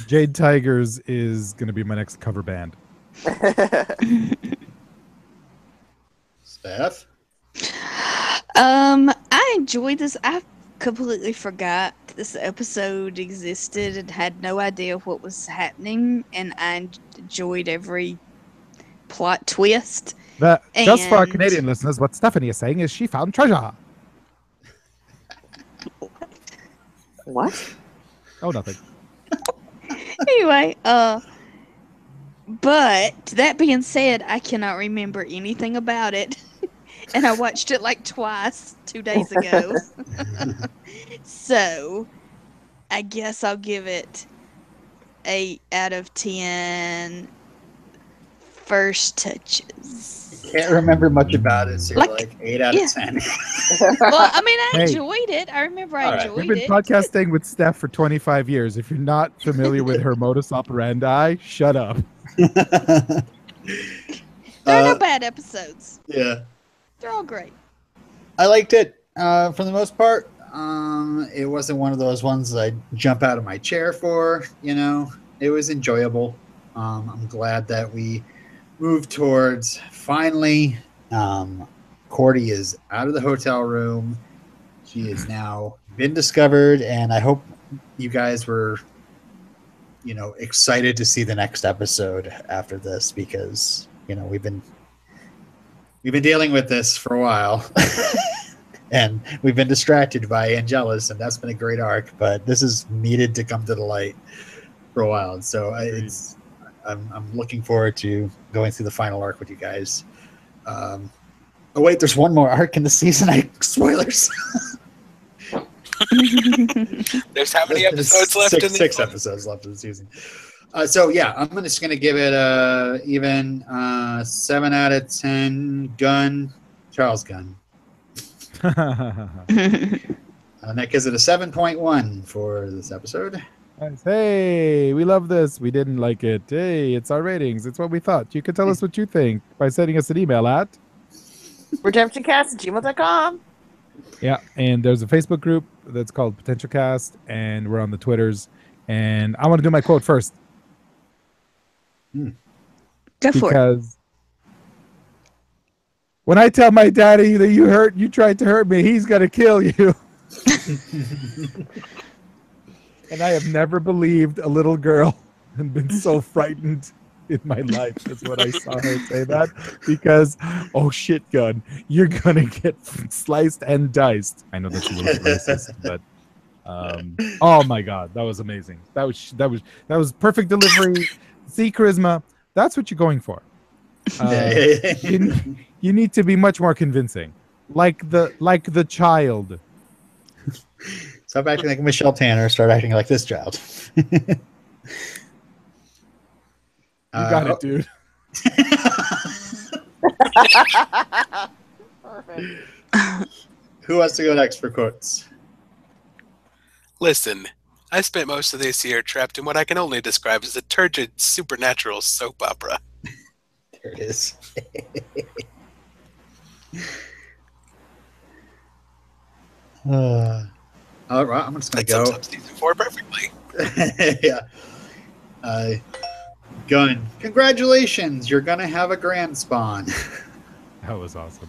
Jade Tigers is going to be my next cover band. Steph? I enjoyed this. I completely forgot this episode existed and had no idea what was happening, and I enjoyed every plot twist. Just for our And- Canadian listeners, what Stephanie is saying is she found treasure. What? Oh, nothing. Anyway, but that being said, I cannot remember anything about it. And I watched it like twice 2 days ago. So, I guess I'll give it 8 out of 10 first touches. Can't remember much about it, so you're like 8 out of 10. Well, I mean, I Hey. enjoyed it. I remember I All right. enjoyed We've been it. podcasting with Steph for 25 years. If you're not familiar with her modus operandi, shut up. There are no bad episodes. Yeah. They're all great. I liked it for the most part. It wasn't one of those ones that I jump out of my chair for. It was enjoyable. I'm glad that we moved towards finally. Cordy is out of the hotel room. She has now been discovered, and I hope you guys were, excited to see the next episode after this because we've been dealing with this for a while. And we've been distracted by Angelus, and that's been a great arc, but this is needed to come to the light for a while. And so I'm looking forward to going through the final arc with you guys. Oh wait, there's one more arc in the season. Spoilers. There's how many episodes left in this 6 one? episodes left in the season. So yeah, I'm just gonna give it even 7 out of 10. Charles Gunn. And that gives it a 7.1 for this episode. Nice. Hey, we love this. We didn't like it. Hey, it's our ratings. It's what we thought. You can tell us what you think by sending us an email at RedemptionCast@gmail.com. Yeah, and there's a Facebook group that's called Potential Cast, and we're on the Twitters. And I want to do my quote first Go for it. because when I tell my daddy that you tried to hurt me, he's gonna kill you. And I have never believed a little girl and been so frightened in my life as when I saw her say that, because oh shit gun, you're gonna get sliced and diced. I know that's a little racist, but oh my god, that was amazing. That was perfect delivery. See, charisma, that's what you're going for. You need to be much more convincing, like the child. Stop acting like Michelle Tanner. Start acting like this child. You got it, dude. Perfect. Who wants to go next for quotes? Listen, I spent most of this year trapped in what I can only describe as a turgid supernatural soap opera. There it is. All right, I'm just going to That go. sums up season 4 perfectly. Yeah. Gun. Congratulations, you're going to have a grand spawn. That was awesome.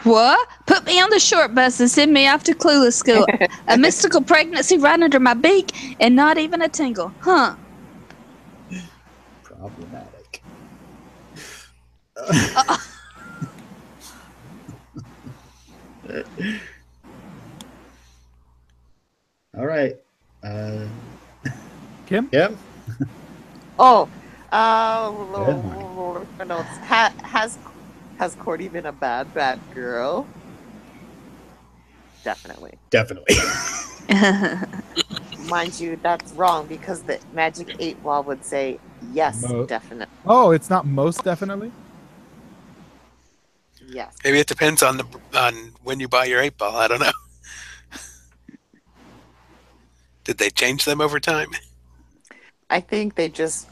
What? Put me on the short bus and send me off to Clueless School. A mystical pregnancy right under my beak and not even a tingle. Huh. Problematic. All right. Kim? Kim? Oh, Good notes. Has Cordy been a bad girl? Definitely. Definitely. Mind you, that's wrong because the Magic 8 Ball would say yes, definitely. Oh, it's not most definitely? Yes. Maybe it depends on when you buy your 8-ball. I don't know. Did they change them over time? I think they just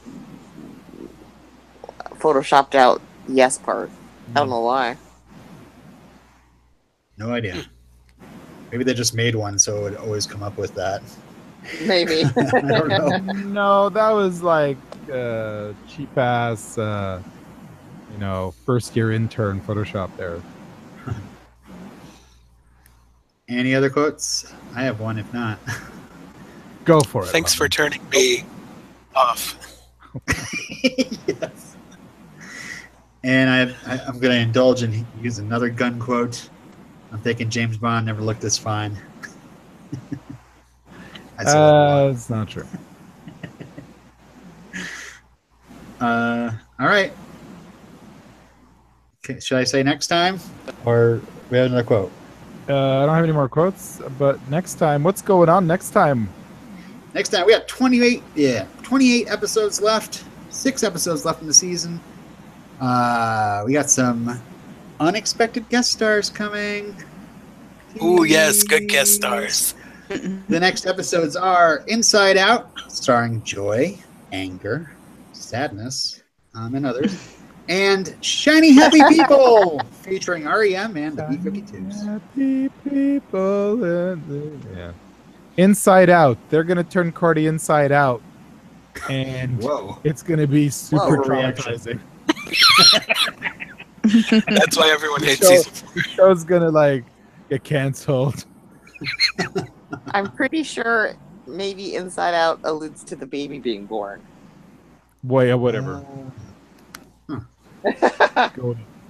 photoshopped out the yes part. I don't know why. No idea. Maybe they just made one so it would always come up with that. Maybe. I don't know. No, that was like cheap ass, first year intern Photoshop there. Any other quotes? I have one, if not. Go for it. Thanks for turning me off. Yes. And I'm going to indulge and use another gun quote. I'm thinking James Bond never looked this fine. It's not true. All right. Okay, should I say next time? Or we have another quote? I don't have any more quotes, but next time, what's going on next time? Next time, we got 28 episodes left. 6 episodes left in the season. We got some unexpected guest stars coming. Ooh, yes, good guest stars. The next episodes are Inside Out, starring Joy, Anger, Sadness, and others. And Shiny Happy People, featuring REM and the B-52s. Happy people. Yeah. Inside Out. They're going to turn Cordy inside out. And Whoa. it's going to be super Whoa, traumatizing. That's why everyone hates season 4. The show's going to get canceled. I'm pretty sure maybe Inside Out alludes to the baby being born. Boy, yeah, whatever.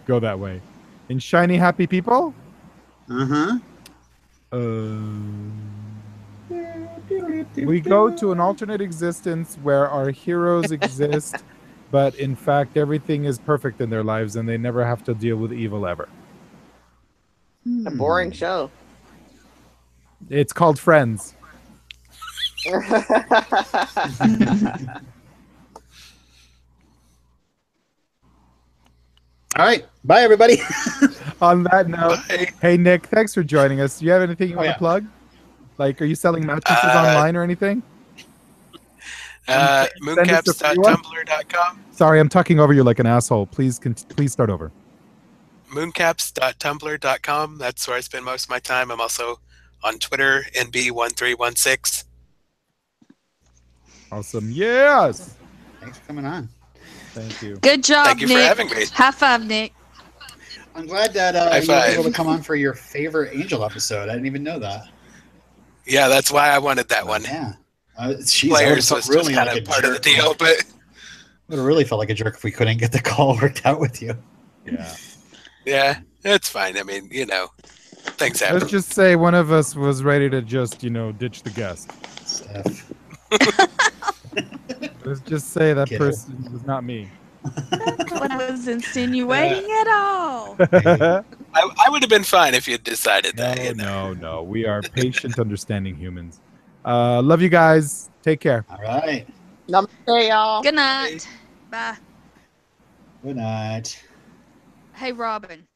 Go that way. In Shiny Happy People? Uh-huh. We go to an alternate existence where our heroes exist, but in fact everything is perfect in their lives and they never have to deal with evil ever. A boring show. It's called Friends. All right. Bye, everybody. On that note, Bye. hey Nick, thanks for joining us. Do you have anything you want to plug? Like, are you selling mattresses online or anything? Mooncaps.tumblr.com. Sorry, I'm talking over you like an asshole. Please start over. Mooncaps.tumblr.com. That's where I spend most of my time. I'm also on Twitter, NB1316. Awesome. Yes. Thanks for coming on. Thank you. Good job, Thank you Nick. for having me. High five, Nick. I'm glad that you were able to come on for your favorite Angel episode. I didn't even know that. Yeah, that's why I wanted that one. Yeah. Players was really just kind of part of the deal, but it would have really felt like a jerk if we couldn't get the call worked out with you. Yeah. Yeah, it's fine. I mean, things happen. Let's just say one of us was ready to just, ditch the guest. Steph. Let's just say that Kiddo. person was not me. What I was insinuating at all. I would have been fine if you'd decided that. No. We are patient, understanding humans. Love you guys. Take care. All right. Namaste, y'all. Good night. Bye. Good night. Hey, Robin.